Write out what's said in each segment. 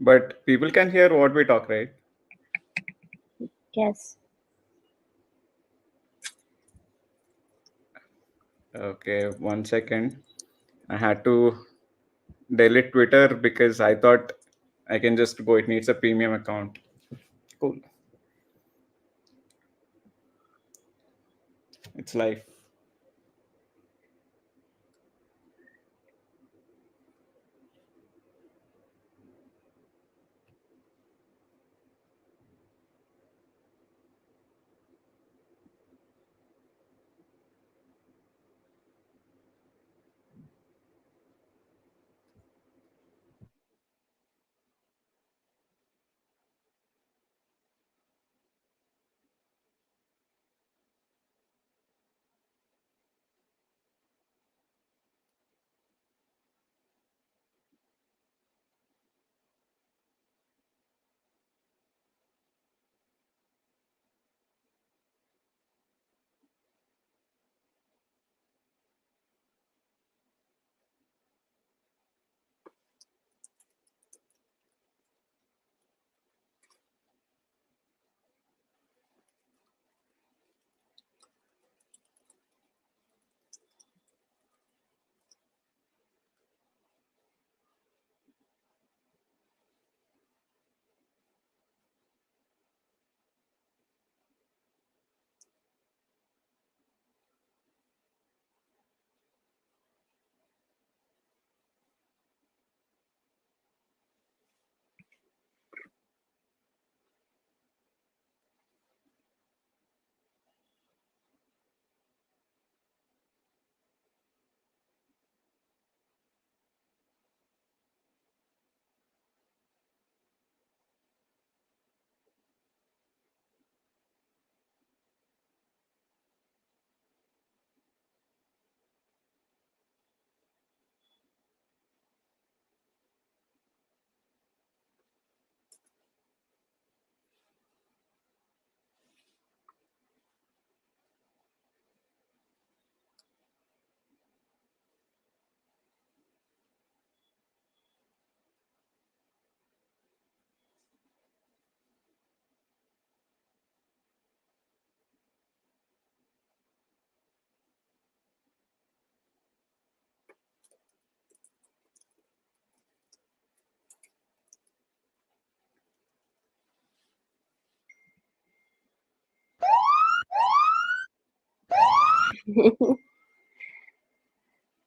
But people can hear what we talk, right? Yes. Okay, 1 second. I had to delete Twitter because I thought I can just go. It needs a premium account. Cool. It's life.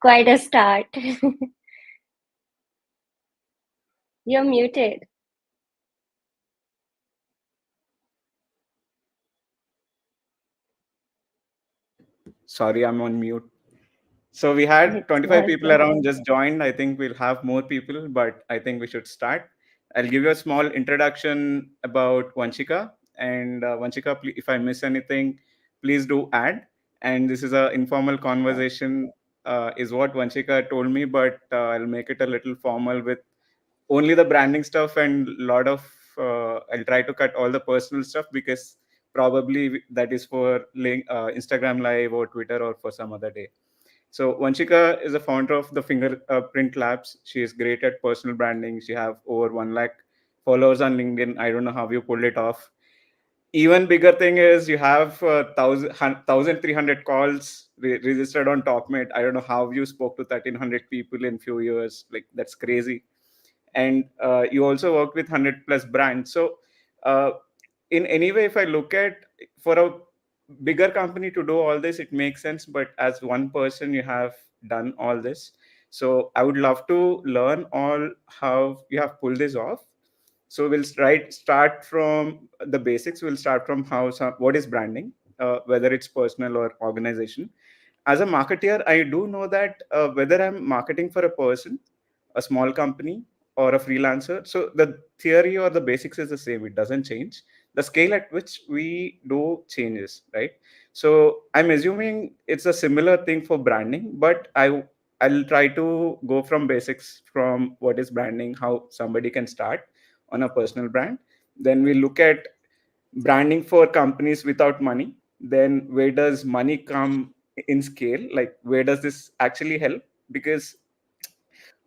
Quite a start. You're muted. Sorry, I'm on mute. So we had It's 25 worse. people around just joined. I think we'll have more people, but I think we should start. I'll give you a small introduction about Vanshika. And Vanshika, if I miss anything, please do add. And this is a informal Sure. conversation, is what Vanshika told me, but I'll make it a little formal with only the branding stuff and a lot of. I'll try to cut all the personal stuff because probably that is for Instagram Live or Twitter or for some other day. So Vanshika is a founder of the Fingerprint Labs. She is great at personal branding. She have over 1 lakh followers on LinkedIn. I don't know how you pulled it off. Even bigger thing is you have 1,300 calls registered on TopMate. I don't know how you spoke to 1,300 people in few years. Like that's crazy. And you also work with 100 plus brands. So uh, in any way, if I look at for a bigger company to do all this, it makes sense. But as one person, you have done all this. So I would love to learn all how you have pulled this off. So we'll start from the basics. We'll start from what is branding, whether it's personal or organization. As a marketeer, I do know that whether I'm marketing for a person, a small company, or a freelancer, so the theory or the basics is the same. It doesn't change. The scale at which we do changes, right? So I'm assuming it's a similar thing for branding, but I'll try to go from basics, from what is branding, how somebody can start on a personal brand. Then we look at branding for companies without money. Then where does money come in scale? Like where does this actually help? Because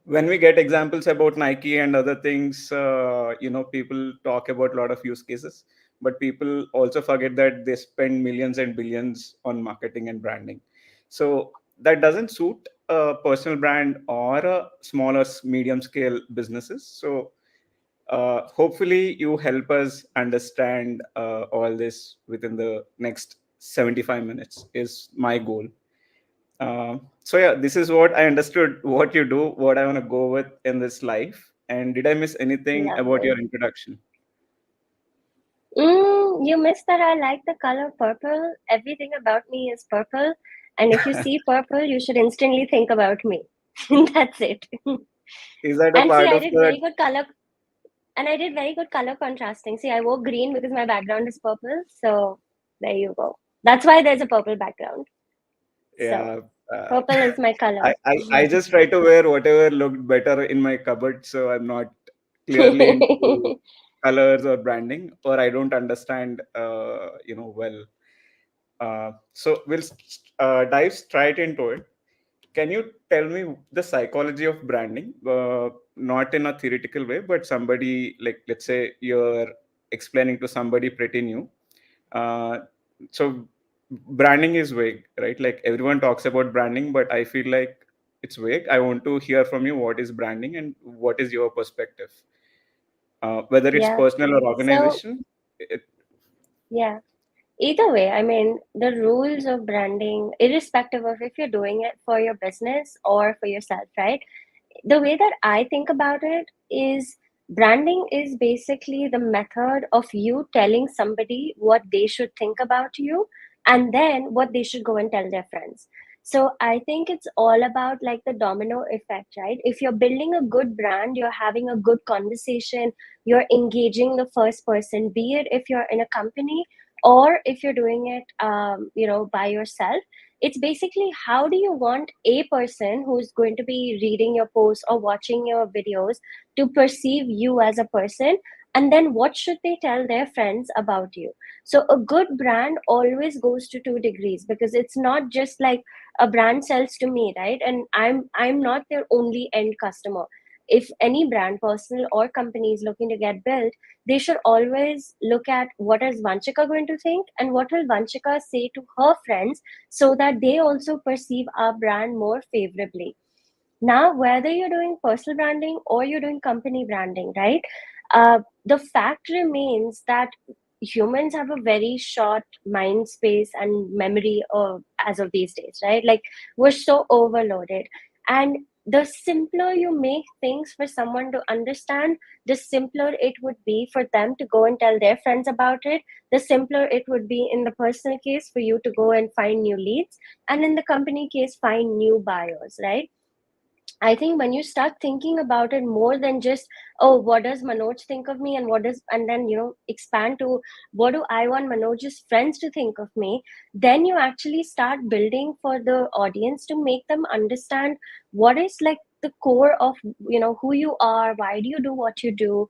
when we get examples about Nike and other things, people talk about a lot of use cases, but people also forget that they spend millions and billions on marketing and branding. So that doesn't suit a personal brand or a small or medium scale businesses. So hopefully you help us understand all this within the next 75 minutes is my goal. So yeah, this is what I understood what you do, what I want to go with in this life. And did I miss anything about your Lovely. introduction? You missed that I like the color purple. Everything about me is purple. And if you see purple, you should instantly think about me. That's it. Is that a And see, part I of did the? very good color, and I did very good color contrasting. See, I wore green because my background is purple. So there you go. That's why there's a purple background. So Yeah, uh, purple is my color. I just try to wear whatever looked better in my cupboard, so I'm not clearly into colors or branding, or I don't understand, well. So we'll dive straight into it. Can you tell me the psychology of branding, not in a theoretical way, but somebody like, let's say you're explaining to somebody pretty new. uh, so branding is vague, right? Like everyone talks about branding, but I feel like it's vague. I want to hear from you what is branding and what is your perspective, whether it's Yeah. personal or So, organization. yeah. Either way, I mean, the rules of branding, irrespective of if you're doing it for your business or for yourself, right? The way that I think about it is branding is basically the method of you telling somebody what they should think about you and then what they should go and tell their friends. So I think it's all about like the domino effect, right? If you're building a good brand, you're having a good conversation, you're engaging the first person, be it if you're in a company or if you're doing it, by yourself. It's basically how do you want a person who's going to be reading your posts or watching your videos to perceive you as a person, and then what should they tell their friends about you. So a good brand always goes to 2 degrees, because it's not just like a brand sells to me, right? And I'm not their only end customer. If any brand, personal or company, is looking to get built, they should always look at what is Vanchika going to think and what will Vanchika say to her friends, so that they also perceive our brand more favorably. Now, whether you're doing personal branding or you're doing company branding, right? The fact remains that humans have a very short mind space and memory as of these days, right? Like, we're so overloaded. And the simpler you make things for someone to understand, the simpler it would be for them to go and tell their friends about it. The simpler it would be in the personal case for you to go and find new leads, and in the company case, find new buyers, right? I think when you start thinking about it more than just, oh, what does Manoj think of me, and and then, expand to what do I want Manoj's friends to think of me, then you actually start building for the audience to make them understand what is like the core of, who you are, why do you do what you do,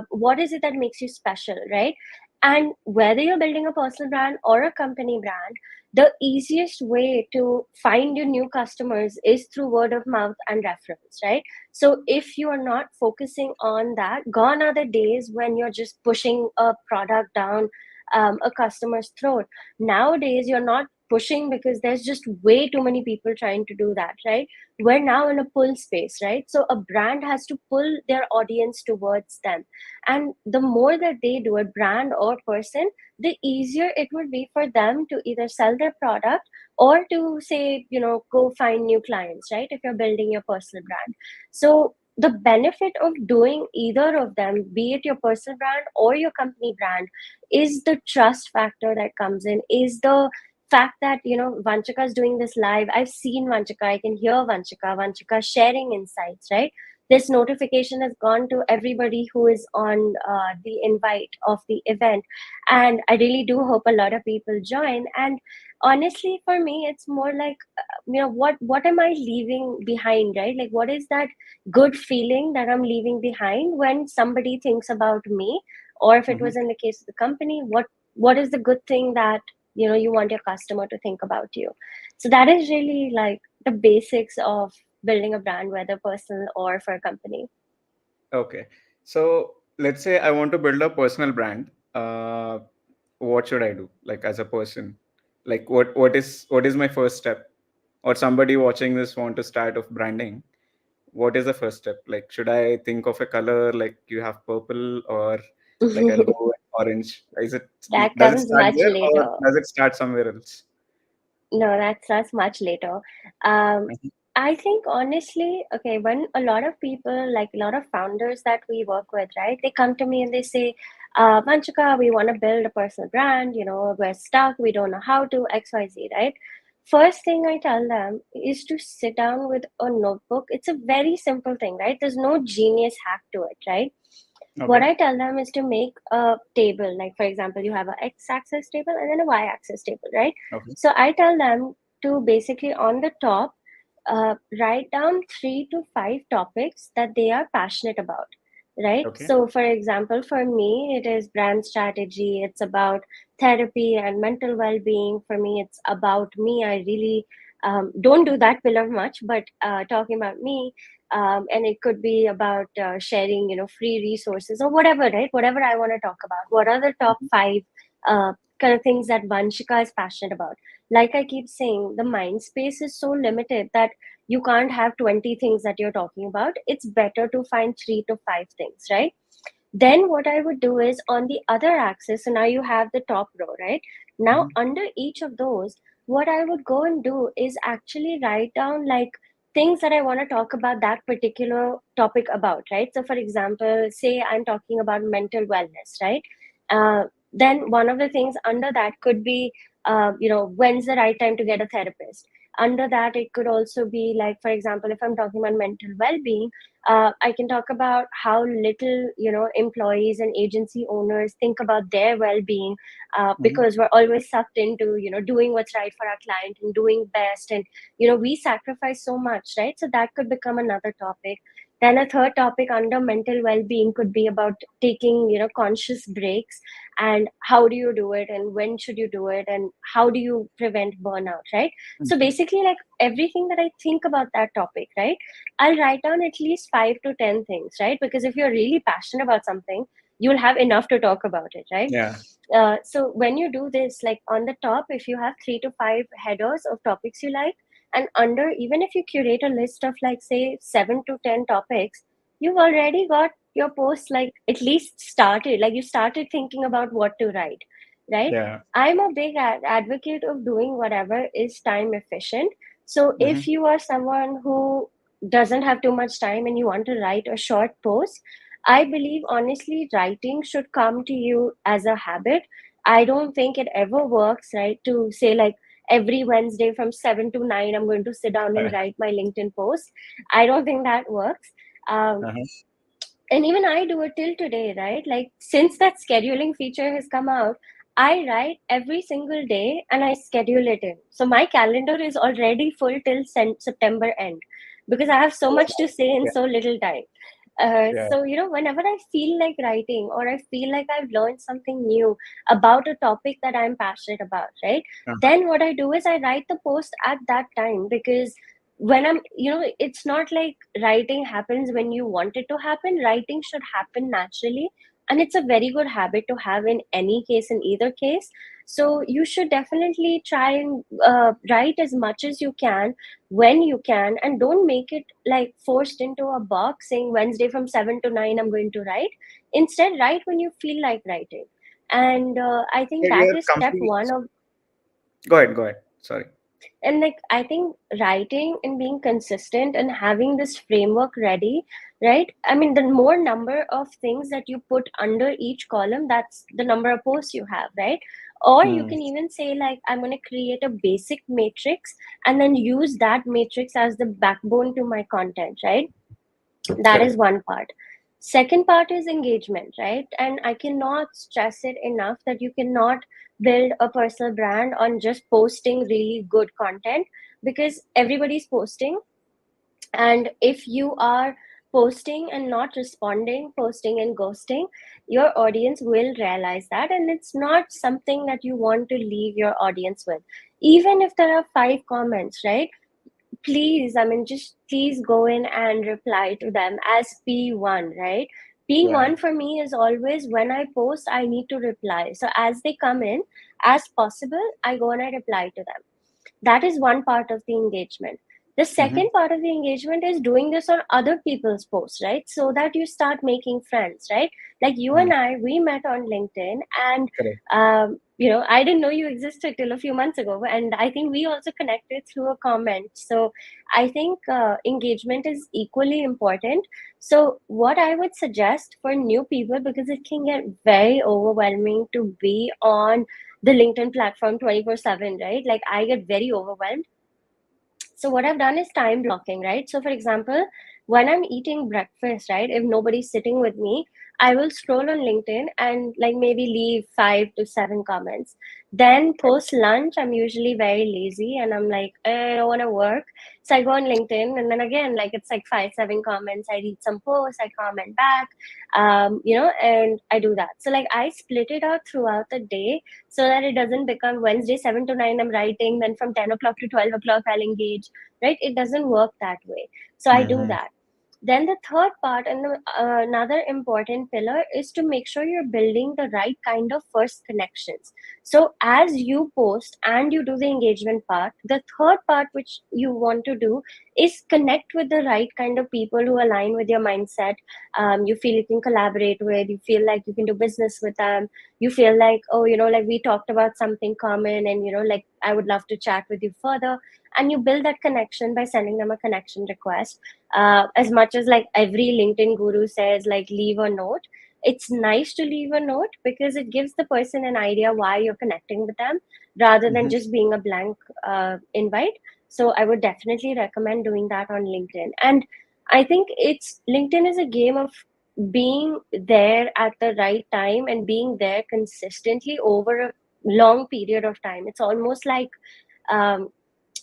what is it that makes you special, right? And whether you're building a personal brand or a company brand, the easiest way to find your new customers is through word of mouth and reference, right? So if you are not focusing on that, gone are the days when you're just pushing a product down a customer's throat. Nowadays you're not pushing because there's just way too many people trying to do that, right? We're now in a pull space, right? So a brand has to pull their audience towards them, and the more that they do it, brand or person, the easier it would be for them to either sell their product or to say, go find new clients, right? If you're building your personal brand. So the benefit of doing either of them, be it your personal brand or your company brand, is the trust factor that comes in, is the fact that, Vanchika is doing this live. I've seen Vanchika, I can hear Vanchika sharing insights, right? This notification has gone to everybody who is on the invite of the event, and I really do hope a lot of people join. And honestly, for me, it's more like, what am I leaving behind, right? Like, what is that good feeling that I'm leaving behind when somebody thinks about me, or if it Mhm. was in the case of the company, what is the good thing that, you want your customer to think about you. So that is really like the basics of building a brand, whether personal or for a company. Okay. So let's say I want to build a personal brand. What should I do? Like as a person, like what is my first step? Or somebody watching this want to start of branding. What is the first step? Like, should I think of a color like you have purple, or like I'll go with orange? That Does it comes start much there, or later. does it start somewhere else? No, that's much later. Um, Mhm. I think honestly, okay, when a lot of people, like a lot of founders that we work with, right, they come to me and they say, Vanchika, we want to build a personal brand, we're stuck, we don't know how to, XYZ, right? First thing I tell them is to sit down with a notebook. It's a very simple thing, right? There's no genius hack to it, right? What Okay. I tell them is to make a table. Like, for example, you have a x-axis table and then a y-axis table, right? Okay. So I tell them to basically on the top, write down 3 to 5 topics that they are passionate about, right? Okay. So, for example, for me, it is brand strategy. It's about therapy and mental well-being. For me, it's about me. I really don't do that pillar much, but talking about me, and it could be about sharing free resources or whatever, right? Whatever I want to talk about. What are the top Mhm. 5 kind of things that Vanshika is passionate about? Like I keep saying, the mind space is so limited that you can't have 20 things that you're talking about. It's better to find 3 to 5 things, right? Then what I would do is on the other axis, so now you have the top row, right? Now Mhm. under each of those, what I would go and do is actually write down like things that I want to talk about that particular topic about, right? So for example, say I'm talking about mental wellness, right? Then one of the things under that could be, when's the right time to get a therapist? Under that, it could also be like, for example, if I'm talking about mental well-being, I can talk about how little employees and agency owners think about their well-being, Mhm. because we're always sucked into doing what's right for our client and doing best, and we sacrifice so much, right? So that could become another topic. Then a third topic under mental well-being could be about taking conscious breaks, and how do you do it, and when should you do it, and how do you prevent burnout, right? So Mhm. basically, like everything that I think about that topic, right, I'll write down at least 5 to 10 things, right? Because if you're really passionate about something, you'll have enough to talk about it, right? Yeah. So when you do this, like on the top, if you have 3 to 5 headers of topics you like, and under, even if you curate a list of like say 7 to 10 topics, you've already got your post like at least started. Like you started thinking about what to write, right? Yeah. I'm a big advocate of doing whatever is time efficient. So if Mhm. you are someone who doesn't have too much time and you want to write a short post, I believe honestly writing should come to you as a habit. I don't think it ever works, right? To say like every Wednesday from 7 to 9, I'm going to sit down and write my LinkedIn post. I don't think that works. Um, Uh-huh. and even I do it till today, right? Like since that scheduling feature has come out, I write every single day and I schedule it in. So my calendar is already full till September end because I have so much to say in Yeah. so little time. Yeah. So, whenever I feel like writing or I feel like I've learned something new about a topic that I'm passionate about, right? Uh-huh. Then what I do is I write the post at that time, because when it's not like writing happens when you want it to happen. Writing should happen naturally. And it's a very good habit to have in any case, in either case. So you should definitely try and write as much as you can when you can, and don't make it like forced into a box saying Wednesday from 7 to 9 I'm going to write. Instead, write when you feel like writing. And I think So that you're is step complete. one of. Go ahead. Go ahead. Sorry. And like I think writing and being consistent and having this framework ready, right? I mean, the more number of things that you put under each column, that's the number of posts you have, right? Or you Hmm. can even say like, I'm going to create a basic matrix and then use that matrix as the backbone to my content, right? That is Correct. one part. Second part is engagement, right? And I cannot stress it enough that you cannot build a personal brand on just posting really good content, because everybody's posting. And if you are posting and not responding, posting and ghosting, your audience will realize that, and it's not something that you want to leave your audience with. Even if there are 5 comments, right? please, I mean, just please go in and reply to them as P1, right? Yeah. P1 for me is always when I post, I need to reply. So as they come in, as possible, I go and I reply to them. That is one part of the engagement. The Mm-hmm. second part of the engagement is doing this on other people's posts, right? So that you start making friends, right? Like you Mm. and I, we met on LinkedIn, and Correct. I didn't know you existed till a few months ago, and I think we also connected through a comment. So I think engagement is equally important. So what I would suggest for new people, because it can get very overwhelming to be on the LinkedIn platform 24/7, right? Like I get very overwhelmed. So what I've done is time blocking, right? So for example, when I'm eating breakfast, right, if nobody's sitting with me, I will scroll on LinkedIn and like maybe leave 5 to 7 comments. Then post lunch, I'm usually very lazy and I'm like, I don't want to work. So I go on LinkedIn and then again, like it's like 5, 7 comments. I read some posts, I comment back, and I do that. So like I split it out throughout the day so that it doesn't become Wednesday 7 to 9 I'm writing, then from 10 o'clock to 12 o'clock I'll engage, right? It doesn't work that way. So I do Mm-hmm. that. Then the third part and another important pillar is to make sure you're building the right kind of first connections. So as you post and you do the engagement part, the third part which you want to do is connect with the right kind of people who align with your mindset. You feel you can collaborate with, you feel like you can do business with them, you feel like, oh, like we talked about something common, and like I would love to chat with you further. And you build that connection by sending them a connection request. As much as like every LinkedIn guru says, like leave a note, it's nice to leave a note because it gives the person an idea why you're connecting with them rather than Mm-hmm. just being a blank invite. So I would definitely recommend doing that on LinkedIn. And I think it's LinkedIn is a game of being there at the right time and being there consistently over a long period of time. Um,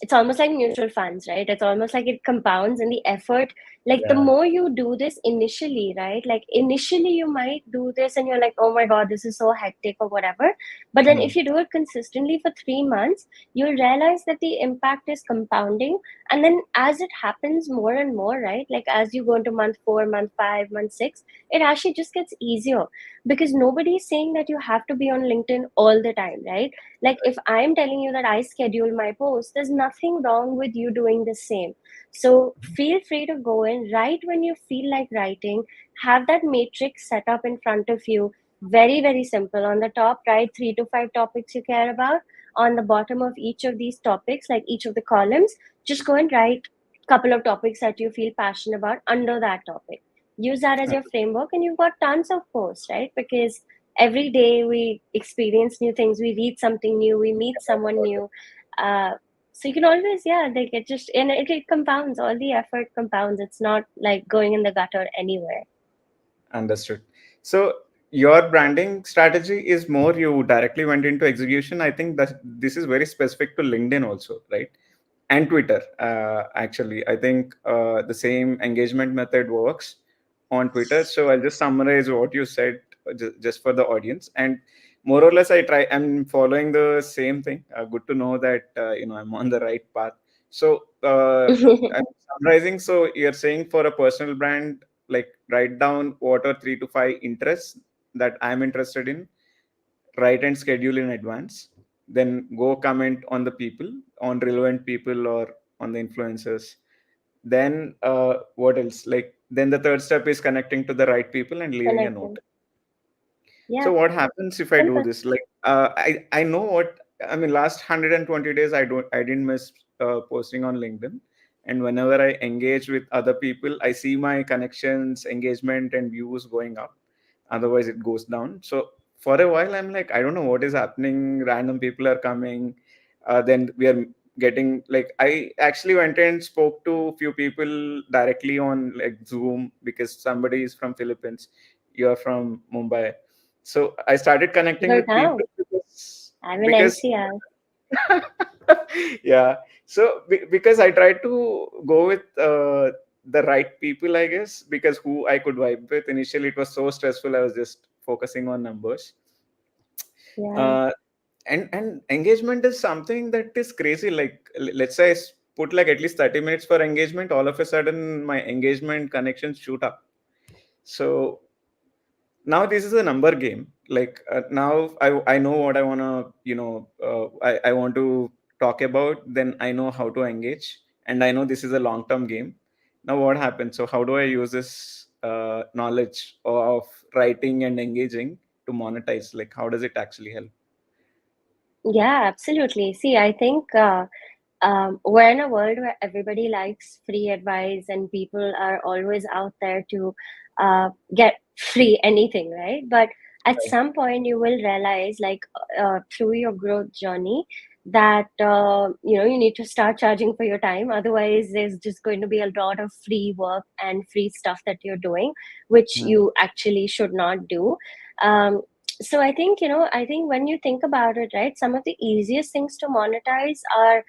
it's almost like mutual funds, right? It's almost like it compounds in the effort. Like the Yeah. more you do this initially, right? Like initially you might do this and you're like, oh my God, this is so hectic or whatever. But then Mm. if you do it consistently for 3 months, you'll realize that the impact is compounding. And then as it happens more and more, right? Like as you go into month 4, month 5, month 6, it actually just gets easier because nobody's saying that you have to be on LinkedIn all the time, right? Like if I'm telling you that I schedule my posts, there's nothing wrong with you doing the same. So feel free to go in, write when you feel like writing, have that matrix set up in front of you. Very, very simple. On the top, write 3 to 5 topics you care about. On the bottom of each of these topics, like each of the columns, just go and write a couple of topics that you feel passionate about under that topic. Use that as your framework, and you've got tons of posts, right? Because every day we experience new things, we read something new, we meet someone new. So you can always, yeah, like it just, and it compounds, all the effort compounds. It's not like going in the gutter anywhere. Understood. So your branding strategy is more you directly went into execution. I think that this is very specific to LinkedIn also, right? And Twitter. Actually, I think the same engagement method works on Twitter. So I'll just summarize what you said just for the audience. And more or less, I'm following the same thing. Good to know that I'm on the right path. So I'm summarizing. So you're saying for a personal brand, like write down what are 3 to 5 interests that I'm interested in, write and schedule in advance, then go comment on the people, on relevant people or on the influencers. Then what else? Like then the third step is connecting to the right people and leaving a note. Connecting. Yeah, So what happens if I do simple. this? Like I know what I mean. Last 120 days, I didn't miss posting on LinkedIn, and whenever I engage with other people, I see my connections, engagement, and views going up. Otherwise, it goes down. So for a while, I'm like, I don't know what is happening. Random people are coming. Then we are getting like I actually went and spoke to few people directly on like Zoom because somebody is from Philippines. You're from Mumbai, so I started connecting with people Gurgaon. I'm in because NCR. yeah. So because I tried to go with the right people, I guess, because who I could vibe with. Initially, it was so stressful. I was just focusing on numbers. Yeah. Uh, and engagement is something that is crazy. Like let's say. put like at least 30 minutes for engagement, all of a sudden my engagement connections shoot up. So now this is a number game. Like now I know what I want to, I want to talk about, then I know how to engage, and I know this is a long term game. Now what happens? So how do I use this knowledge of writing and engaging to monetize? Like how does it actually help? Yeah, absolutely. See, I think we're in a world where everybody likes free advice and people are always out there to get free anything, right? But at Right. some point, you will realize, like through your growth journey, that you need to start charging for your time. Otherwise, there's just going to be a lot of free work and free stuff that you're doing, which Mm. you actually should not do. Um, so I think when you think about it, right, some of the easiest things to monetize are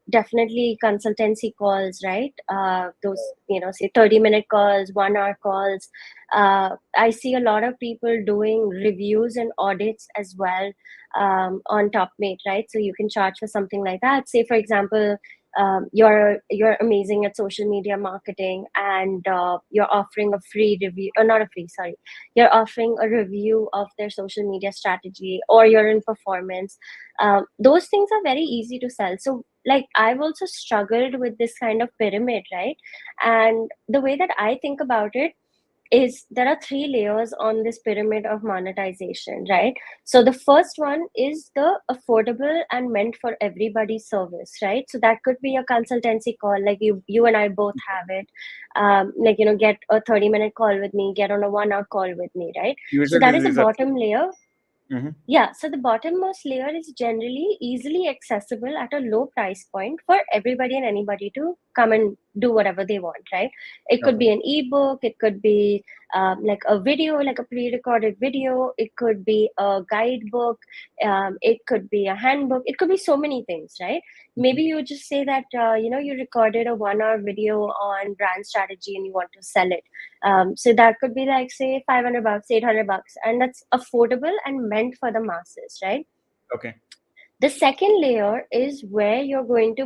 definitely consultancy calls, right? Those, say 30-minute calls, 1 hour calls. I see a lot of people doing reviews and audits as well on TopMate, right? So you can charge for something like that. Say, for example, you're amazing at social media marketing, and you're offering a free review, or not a free, sorry, you're offering a review of their social media strategy, or you're in performance. Those things are very easy to sell. So, like, I've also struggled with this kind of pyramid, right? And the way that I think about it is there are three layers on this pyramid of monetization, right? So the first one is the affordable and meant for everybody service, right? So that could be a consultancy call, like you and I both have it. Like, get a 30-minute call with me, get on a 1 hour call with me, right? So that Usually is a these are. bottom layer. Mhm. Yeah, so the bottommost layer is generally easily accessible at a low price point for everybody and anybody to come and do whatever they want, right? It could Okay. be an ebook, it could be like a video, like a pre recorded video, it could be a guidebook, it could be a handbook, it could be so many things, right? Mhm. Maybe you just say that, you recorded a 1 hour video on brand strategy and you want to sell it. So that could be like, say, $500, $800, and that's affordable and meant for the masses, right? Okay. The second layer is where you're going to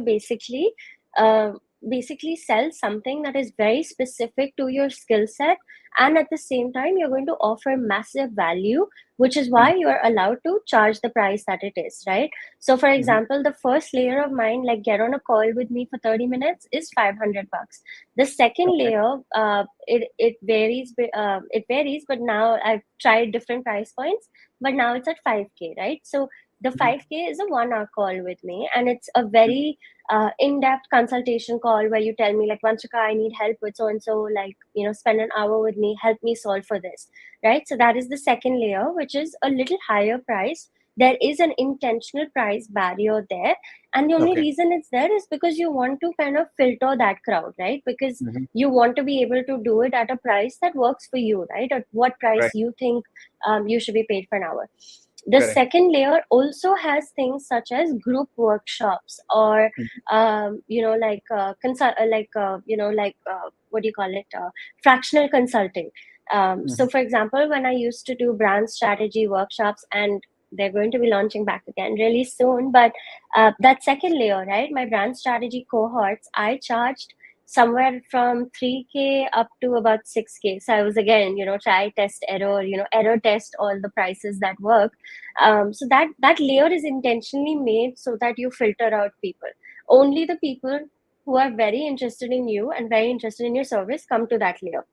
uh, basically sell something that is very specific to your skill set, and at the same time you're going to offer massive value, which is Mhm. why you're allowed to charge the price that it is, right? So for Mhm. example, the first layer of mine, like get on a call with me for 30 minutes, is $500. The second Okay. layer, it varies, but now I've tried different price points, but now it's at 5K, right? So the Mhm. 5K is a 1 hour call with me, and it's a very in-depth consultation call where you tell me, like, Vanshika, I need help with so and so, like, spend an hour with me, help me solve for this, right? So that is the second layer, which is a little higher price. There is an intentional price barrier there, and the only Okay. reason it's there is because you want to kind of filter that crowd, right? Because Mhm. you want to be able to do it at a price that works for you, right? At what price Right. you think you should be paid for an hour. The Correct. second layer also has things such as group workshops, or Mhm. what do you call it, fractional consulting. So Mhm. for example, when I used to do brand strategy workshops, and they're going to be launching back again really soon, but that second layer, right, my brand strategy cohorts, I charged somewhere from 3K up to about 6K. So I was, again, try, test, error, error test all the prices that work. So that layer is intentionally made so that you filter out people. Only the people who are very interested in you and very interested in your service come to that layer.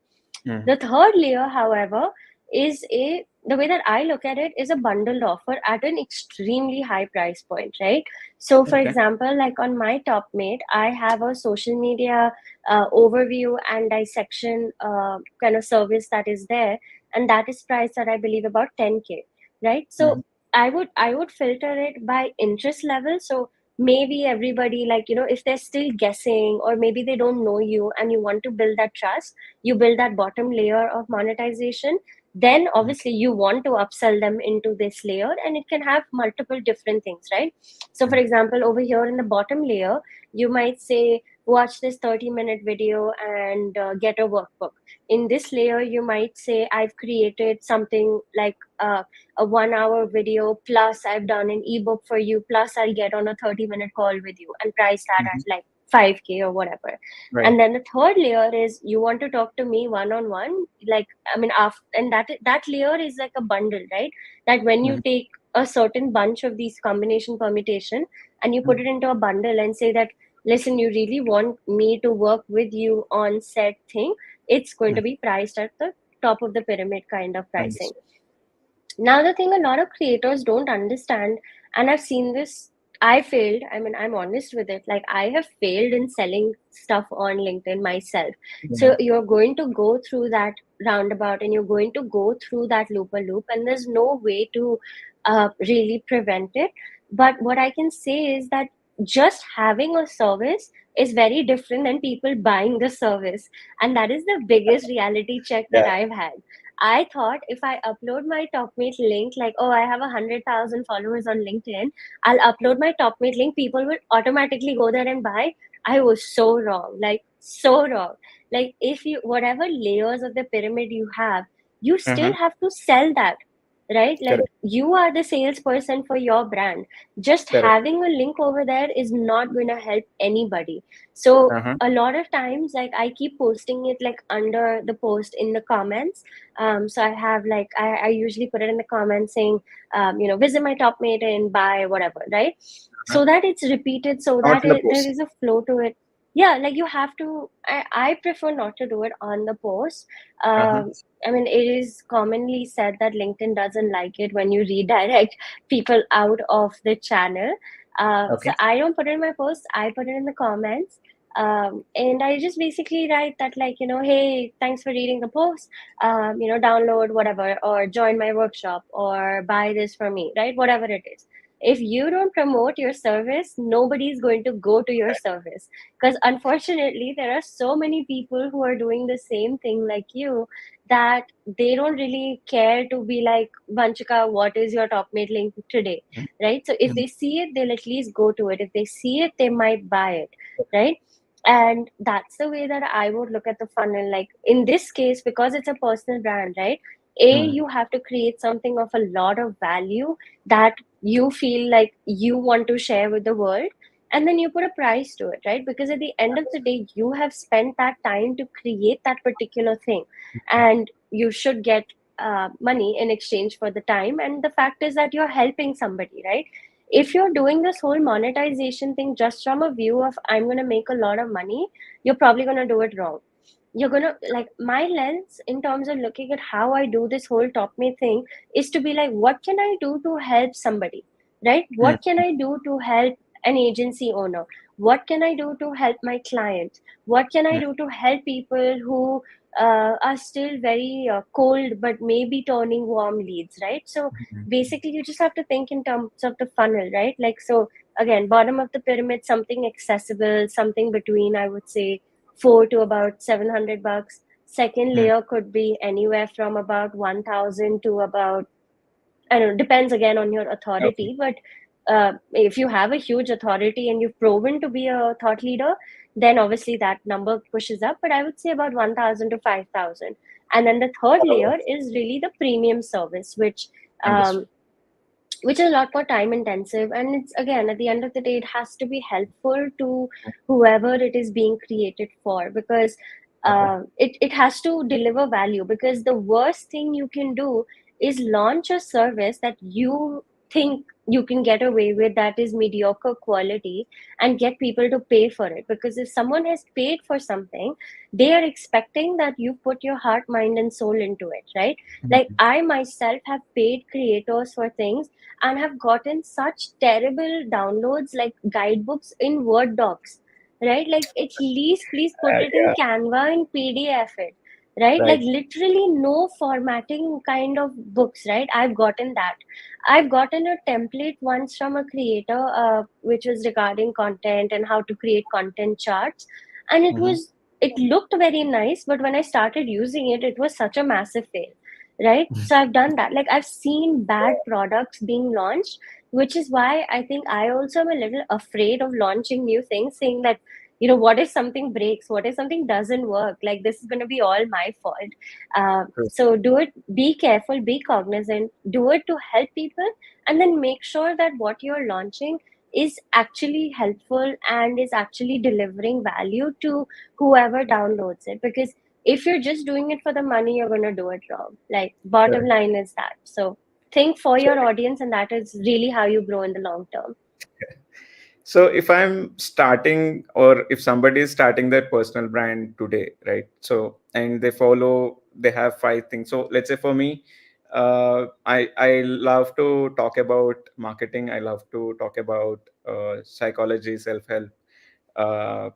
Mhm. The third layer, however, is a the way that I look at it is a bundled offer at an extremely high price point, right? So, for Okay. example, like on my top mate, I have a social media overview and dissection kind of service that is there, and that is priced at, I believe, about 10K, right? So Mhm. I would filter it by interest level. So maybe everybody, like, if they're still guessing, or maybe they don't know you and you want to build that trust, you build that bottom layer of monetization, then Mhm. obviously you want to upsell them into this layer, and it can have multiple different things, right? So for Mhm. example, over here in the bottom layer, you might say, watch this 30-minute video and get a workbook. In this layer, you might say, I've created something like a 1 hour video, plus I've done an ebook for you, plus I'll get on a 30-minute call with you, and price that at Mhm. like 5K or whatever. Right. And then the third layer is you want to talk to me one on one, like, I mean, after, and that layer is like a bundle, right? That when you Mhm. take a certain bunch of these combination permutation and you put Mhm. it into a bundle and say that, listen, you really want me to work with you on said thing, it's going Mhm. to be priced at the top of the pyramid kind of pricing. Understood. Now, the thing a lot of creators don't understand, and I've seen this, I failed. I mean, I'm honest with it. Like, I have failed in selling stuff on LinkedIn myself. Yeah. So, you're going to go through that roundabout and you're going to go through that loop a loop, and there's no way to really prevent it. But what I can say is that just having a service is very different than people buying the service. And that is the biggest reality check that Yeah. I've had. I thought if I upload my Topmate link, like, oh, I have 100,000 followers on LinkedIn, I'll upload my Topmate link, people will automatically go there and buy. I was so wrong, like, so wrong. Like, if you, whatever layers of the pyramid you have, you still Uh-huh. have to sell that, right? Like, Correct. you are the salesperson for your brand. Just Correct. having a link over there is not going to help anybody. So, Uh-huh. a lot of times, like, I keep posting it like under the post in the comments. So I have like I usually put it in the comments saying, visit my top mate and buy whatever, right? Uh-huh. So that it's repeated, so Not that in the there post. is a flow to it. Yeah, like you have to. I prefer not to do it on the post. Uh-huh. I mean, it is commonly said that LinkedIn doesn't like it when you redirect people out of the channel. So Okay. I don't put it in my post. I put it in the comments. And I just basically write that, like, hey, thanks for reading the post, download whatever, or join my workshop, or buy this from me, right? Whatever it is. If you don't promote your service, nobody's going to go to your Right. service. Because unfortunately, there are so many people who are doing the same thing like you, that they don't really care to be like, Vanchika, what is your top mate link today? Right? So if Mhm. they see it, they'll at least go to it. If they see it, they might buy it, right? And that's the way that I would look at the funnel. Like, in this case, because it's a personal brand, right? Mhm. You have to create something of a lot of value that you feel like you want to share with the world, and then you put a price to it, right? Because at the end of the day, you have spent that time to create that particular thing, and you should get money in exchange for the time. And the fact is that you're helping somebody, right? If you're doing this whole monetization thing just from a view of, I'm going to make a lot of money, you're probably going to do it wrong. You're going to, like, my lens in terms of looking at how I do this whole top me thing is to be like, what can I do to help somebody, right? Mhm. What can I do to help an agency owner? What can I do to help my clients? What can I Mhm. do to help people who are still very cold but maybe turning warm leads, right? So Mhm. basically, you just have to think in terms of the funnel, right? Like, so again, bottom of the pyramid, something accessible, something between, I would say, 4 to about 700 bucks. Second Mhm. layer could be anywhere from about 1,000 to about, I don't know, depends again on your Okay. authority. But if you have a huge authority and you've proven to be a thought leader, then obviously that number pushes up. But I would say about 1,000 to 5,000. And then the third Oh, layer is really the premium service, understood. um, which is a lot more time intensive. And it's, again, at the end of the day, it has to be helpful to whoever it is being created for, because Okay. it has to deliver value. Because the worst thing you can do is launch a service that you think you can get away with, that is mediocre quality, and get people to pay for it. Because if someone has paid for something, they are expecting that you put your heart, mind, and soul into it, right? Like, Mhm. I myself have paid creators for things and have gotten such terrible downloads, like guidebooks in Word docs, right? Like, at least please put it in Yeah. Canva and PDF it, right? Like, Right. literally no formatting kind of books, right? I've gotten that. I've gotten a template once from a creator, which was regarding content and how to create content charts. And Mhm. it looked very nice, but when I started using it, it was such a massive fail, right? So I've done that. Like, I've seen bad products being launched, which is why I think I also am a little afraid of launching new things, saying that, what if something breaks? What if something doesn't work? Like, this is going to be all my fault. True. So do it, be careful, be cognizant, do it to help people, and then make sure that what you're launching is actually helpful and is actually delivering value to whoever downloads it. Because if you're just doing it for the money, you're going to do it wrong. Like, bottom Correct. line is that. So think for So your audience, and that is really how you grow in the long term. So if I'm starting, or if somebody is starting their personal brand today, right? So and they have five things. So let's say for me, I love to talk about marketing. I love to talk about psychology, self help. Uh,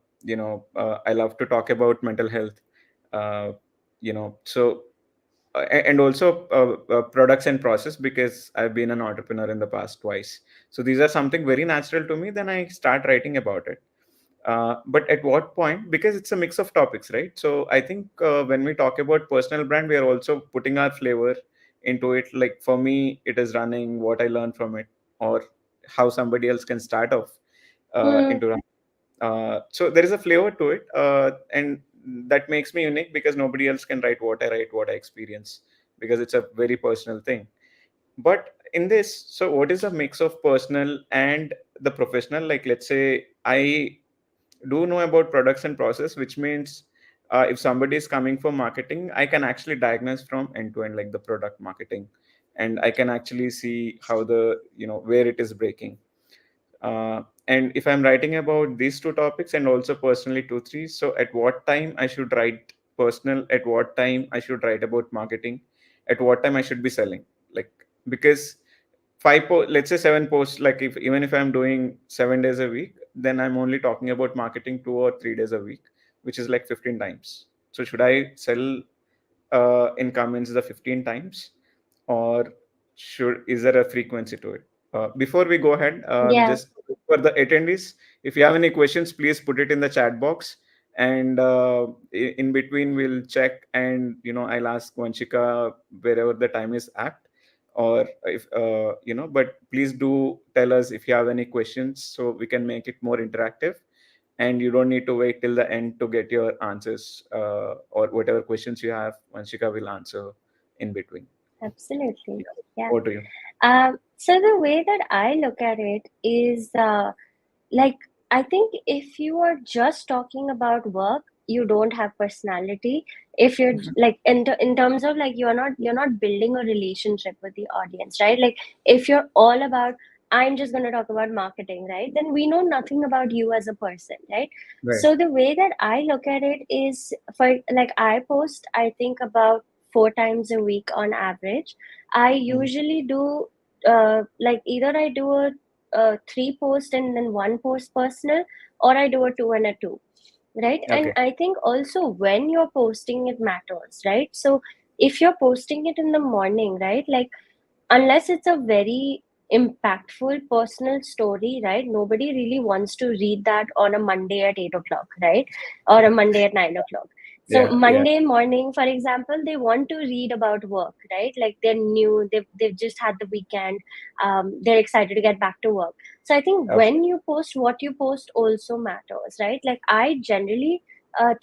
I love to talk about mental health. Uh, so and also products and process, because I've been an entrepreneur in the past twice. So these are something very natural to me. Then I start writing about it. But at what point? Because it's a mix of topics, right? So I think when we talk about personal brand, we are also putting our flavor into it. Like for me, it is running, what I learned from it, or how somebody else can start off Hmm. into running. So there is a flavor to it, and that makes me unique, because nobody else can write what I write, what I experience, because it's a very personal thing. But in this, so what is a mix of personal and the professional? Like, let's say I do know about products and process, which means if somebody is coming for marketing, I can actually diagnose from end to end, like the product marketing, and I can actually see how where it is breaking. And if I'm writing about these two topics, and also personally two three, so at what time I should write personal, at what time I should write about marketing, at what time I should be selling, like, because let's say seven posts, like, if even if I'm doing 7 days a week, then I'm only talking about marketing 2 or 3 days a week, which is like 15 times. So should I sell in comments the 15 times, or should is there a frequency to it? Before we go ahead, Yeah, just for the attendees, if you have any questions, please put it in the chat box, and in between we'll check, and I'll ask Vanshika wherever the time is apt, or if but please do tell us if you have any questions, so we can make it more interactive, and you don't need to wait till the end to get your answers, or whatever questions you have, Vanshika will answer in between. absolutely. Yeah. Yeah. Over to you. So the way that I look at it is, like, I think if you are just talking about work, you don't have personality. If you're Mhm. like in terms of, like, you're not building a relationship with the audience, right? Like, if you're all about, I'm just going to talk about marketing, right? Then we know nothing about you as a person, right? Right. So the way that I look at it is, for like, I post, I think, about 4 times a week on average. I Mhm. usually do like, either I do a three post and then one post personal, or I do a two and a two, right? And Okay. I think also when you're posting, it matters, right? So if you're posting it in the morning, right, like, unless it's a very impactful personal story, right? Nobody really wants to read that on a Monday at 8 o'clock, right? Or a Monday at 9 o'clock. So Yeah. Yeah. Monday morning, for example, they want to read about work, right? Like, they're new, they've just had the weekend, they're excited to get back to work. So I think when Absolutely. you post, what you post also matters, right? Like, I generally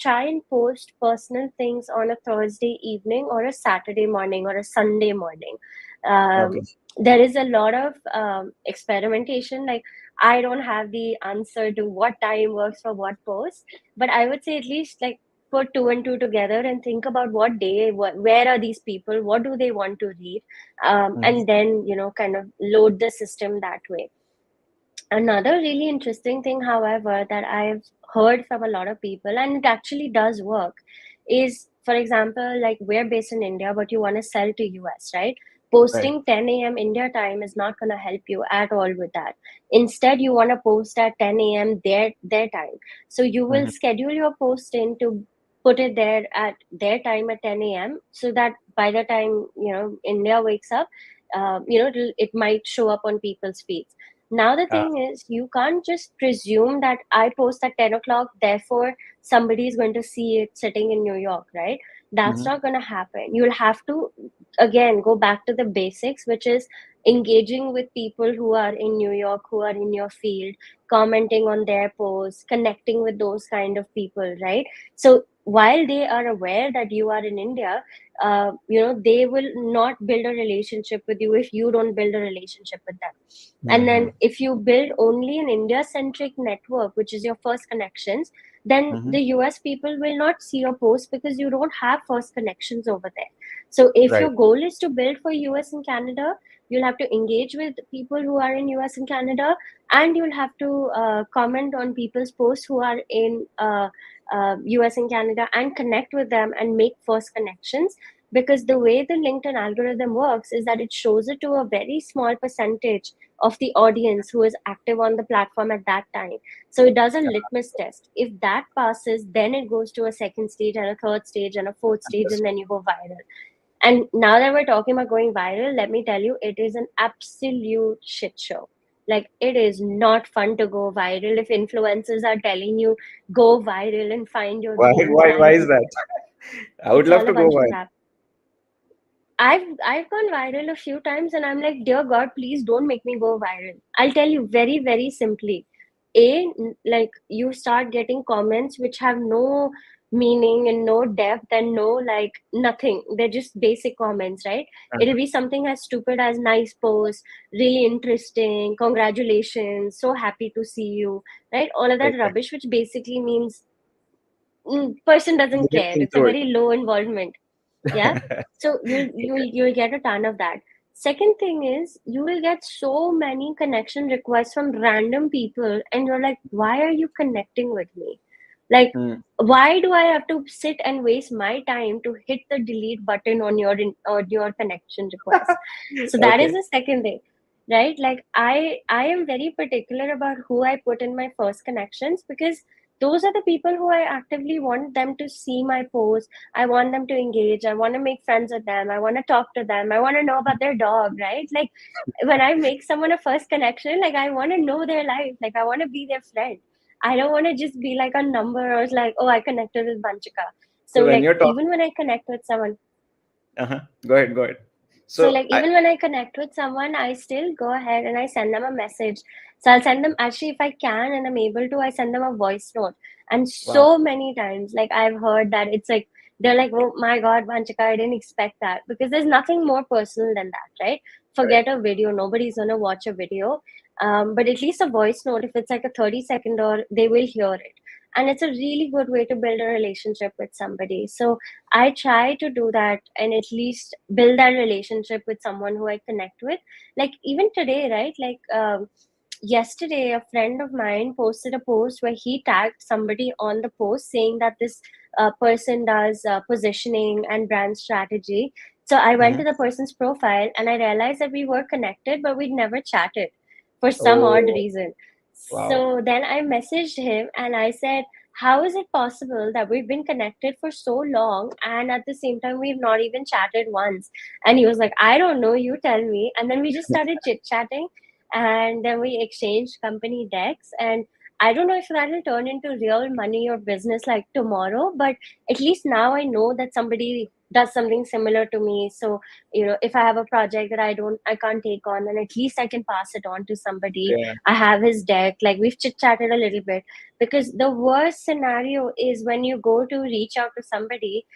try and post personal things on a Thursday evening or a Saturday morning or a Sunday morning. Okay. There is a lot of experimentation. Like, I don't have the answer to what time works for what post, but I would say at least, like, put two and two together and think about what day, where are these people, what do they want to read, Mhm. and then, kind of load the system that way. Another really interesting thing, however, that I've heard from a lot of people, and it actually does work, is, for example, like, we're based in India, but you want to sell to US, right? Right. Posting 10 a.m. India time is not going to help you at all with that. Instead, you want to post at 10 a.m. their time. So you will Mhm. schedule your post in to put it there at their time at 10 a.m. so that by the time, India wakes up, it might show up on people's feeds. Now, the Ah. thing is, you can't just presume that I post at 10 o'clock, therefore somebody is going to see it sitting in New York, right? That's Mhm. not going to happen. You'll have to, again, go back to the basics, which is engaging with people who are in New York, who are in your field, commenting on their posts, connecting with those kind of people, right? So while they are aware that you are in India, they will not build a relationship with you if you don't build a relationship with them. And Mm-hmm. then if you build only an India centric network, which is your first connections, then Mm-hmm. the US people will not see your post because you don't have first connections over there. So if Right. your goal is to build for US and Canada, you'll have to engage with people who are in US and Canada, and you'll have to comment on people's posts who are in US and Canada, and connect with them and make first connections. Because the way the LinkedIn algorithm works is that it shows it to a very small percentage of the audience who is active on the platform at that time. So it does a litmus test. If that passes, then it goes to a second stage and a third stage and a fourth stage, and Understood. then you go viral. And now that we're talking about going viral, let me tell you, it is an absolute shit show. Like, it is not fun to go viral if influencers are telling you go viral and find your Why? dream Why is client. that? I would It's love all a to go bunch of by. crap. I've gone viral a few times, and I'm like, dear God, please don't make me go viral. I'll tell you very, very simply. Like, you start getting comments which have no meaning and no depth and no, like, nothing. They're just basic comments, right? It'll be something as stupid as nice post, really interesting, congratulations, so happy to see you, right? All of that Okay. rubbish, which basically means person doesn't care. Anything It's a to it. very low involvement. Yeah. So you'll get a ton of that. Second thing is, you will get so many connection requests from random people, and you're like, why are you connecting with me? Like, Hmm. why do I have to sit and waste my time to hit the delete button on your connection request? So that is Okay. the second thing, right? Like, I am very particular about who I put in my first connections, because those are the people who I actively want them to see my post. I want them to engage. I want to make friends with them. I want to talk to them. I want to know about their dog, right? Like, when I make someone a first connection, like, I want to know their life. Like, I want to be their friend. I don't want to just be like a number, or like, oh, I connected with Vanchika. So So when like, you're talking, even when I connect with someone, uh-huh. Go ahead. Go ahead. so So like, even when I connect with someone, I still go ahead and I send them a message. So I'll send them, actually, if I can and I'm able to, I send them a voice note. And wow. so many times, like, I've heard that it's like, they're like, oh my God, Vanchika, I didn't expect that. Because there's nothing more personal than that, right? Correct. Forget a video. Nobody's gonna watch a video. But at least a voice note, if it's like a 30-second, or they will hear it. And it's a really good way to build a relationship with somebody. So I try to do that and at least build that relationship with someone who I connect with. Like, even today, right? Like, yesterday, a friend of mine posted a post where he tagged somebody on the post saying that this person does positioning and brand strategy. So I went Mm-hmm. to the person's profile and I realized that we were connected, but we'd never chatted for some odd Oh, reason. wow. So then I messaged him and I said, how is it possible that we've been connected for so long and at the same time we've not even chatted once? And he was like, I don't know, you tell me. And then we just started chit chatting, and then we exchanged company decks. And I don't know if that will turn into real money or business like tomorrow, but at least now I know that somebody does something similar to me. So, if I have a project that I can't take on, then at least I can pass it on to somebody. Yeah. I have his deck. Like, we've chit chatted a little bit. Because the worst scenario is when you go to reach out to somebody,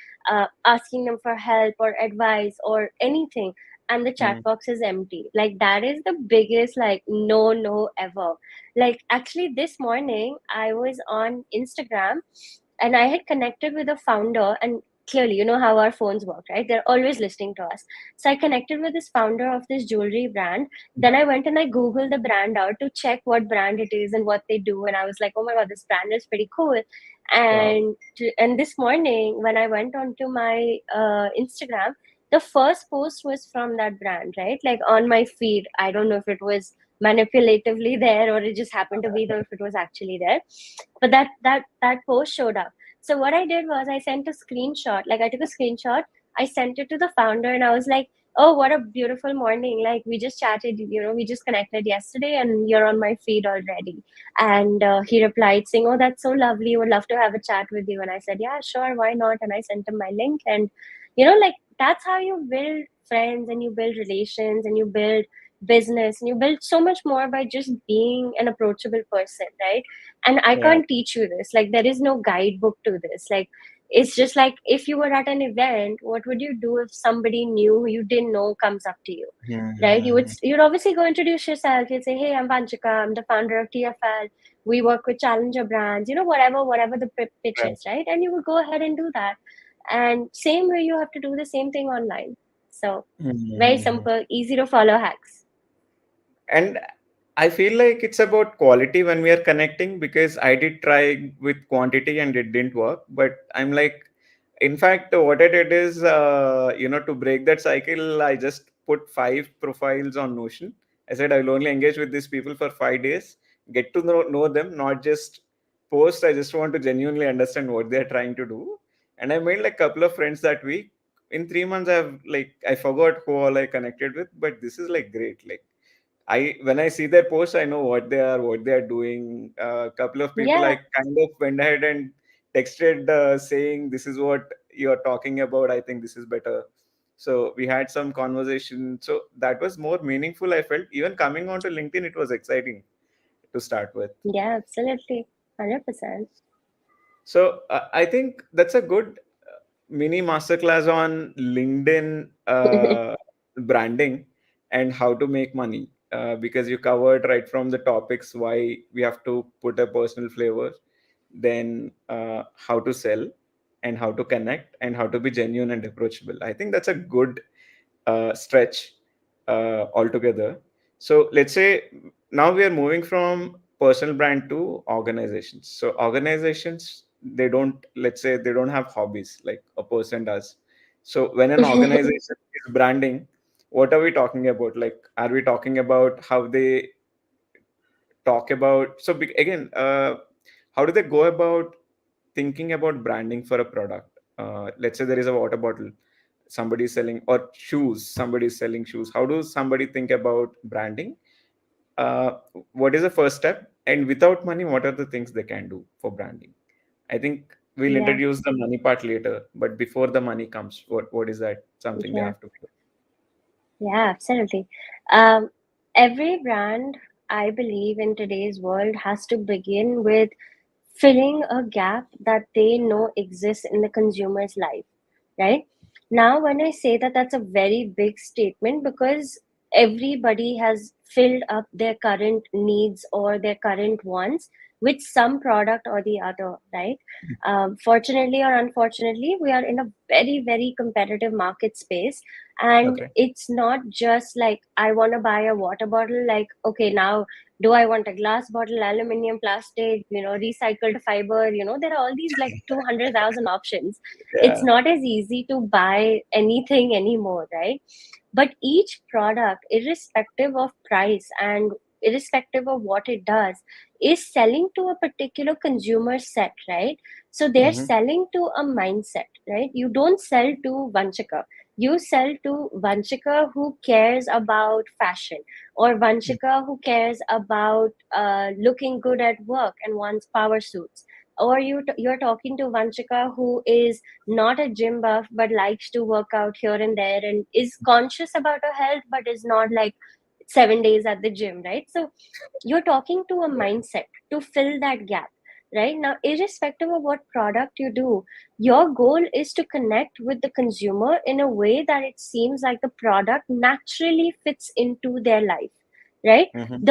asking them for help or advice or anything, and the chat Mm. box is empty. Like, that is the biggest, like, no, no, ever. Like, actually, this morning I was on Instagram and I had connected with a founder, and clearly, you know how our phones work, right? They're always listening to us. So I connected with this founder of this jewelry brand. Then I went and I Googled the brand out to check what brand it is and what they do. And I was like, oh my God, this brand is pretty cool. Wow. And this morning, when I went onto my Instagram, the first post was from that brand, right? Like, on my feed. I don't know if it was manipulatively there or it just happened to be there, if it was actually there, but that post showed up. So what I did was I sent a screenshot. Like, I took a screenshot, I sent it to the founder, and I was like, oh, what a beautiful morning, like, we just chatted, we just connected yesterday and you're on my feed already. And he replied saying, oh, that's so lovely, would love to have a chat with you. And I said, yeah, sure, why not? And I sent him my link. And like, that's how you build friends, and you build relations, and you build business, and you build so much more by just being an approachable person, right? And I Yeah. can't teach you this. Like, there is no guidebook to this. Like, It's just like if you were at an event, what would you do if somebody new who you didn't know comes up to you, right? Mm-hmm. You'd obviously go introduce yourself. You'd say, "Hey, I'm Vanchika. I'm the founder of TFL. We work with challenger brands." Whatever the pitch Right. is, right? And you would go ahead and do that. And same way, you have to do the same thing online. So very Mm-hmm. simple, easy to follow hacks. And I feel like it's about quality when we are connecting, because I did try with quantity and it didn't work. But I'm like, in fact, what I did is, to break that cycle, I just put 5 profiles on Notion. I said I'll only engage with these people for 5 days, get to know them, not just post. I just want to genuinely understand what they're trying to do. And I made like a couple of friends that week. In 3 months, I forgot who all I connected with, but this is like great. Like, when I see their posts, I know what they are doing. A couple of people I Yeah, kind of went ahead and texted, saying, "This is what you're talking about. I think this is better." So we had some conversation. So that was more meaningful. I felt even coming onto LinkedIn, it was exciting to start with. yeah, absolutely, 100%. So I think that's a good mini masterclass on LinkedIn branding and how to make money. Because you covered right from the topics why we have to put a personal flavor, then how to sell and how to connect and how to be genuine and approachable. I think that's a good stretch altogether. So let's say now we are moving from personal brand to organizations. So organizations, they don't, let's say they don't have hobbies like a person does. So when an organization is branding, what are we talking about? Like, are we talking about how they talk about? So again, how do they go about thinking about branding for a product? Let's say there is a water bottle, somebody is selling, or shoes, somebody is selling shoes. How does somebody think about branding? uh, what is the first step, and without money, what are the things they can do for branding? I think we'll Yeah, introduce the money part later, but before the money comes, what is that something they yeah. have to do? Yeah, absolutely. Um, every brand, I believe, in today's world has to begin with filling a gap that they know exists in the consumer's life, right? Now, when I say that, that's a very big statement because everybody has filled up their current needs or their current wants with some product or the other, right? Fortunately or unfortunately, we are in a very, very competitive market space. And Okay. it's not just like I want to buy a water bottle, like, okay, now do I want a glass bottle, aluminum, plastic, recycled fiber? There are all these like 200,000 options. It's Yeah. not as easy to buy anything anymore, right? But each product, irrespective of price and irrespective of what it does, is selling to a particular consumer set, right? So they're Mm-hmm. selling to a mindset, right? You don't sell to Vanchika. You sell to Vanchika who cares about fashion, or Vanchika who cares about looking good at work and wants power suits, or you're talking to Vanchika who is not a gym buff but likes to work out here and there and is conscious about her health but is not like 7 days at the gym, right? So you're talking to a mindset to fill that gap. Right now, irrespective of what product you do, your goal is to connect with the consumer in a way that it seems like the product naturally fits into their life, right? Mm-hmm.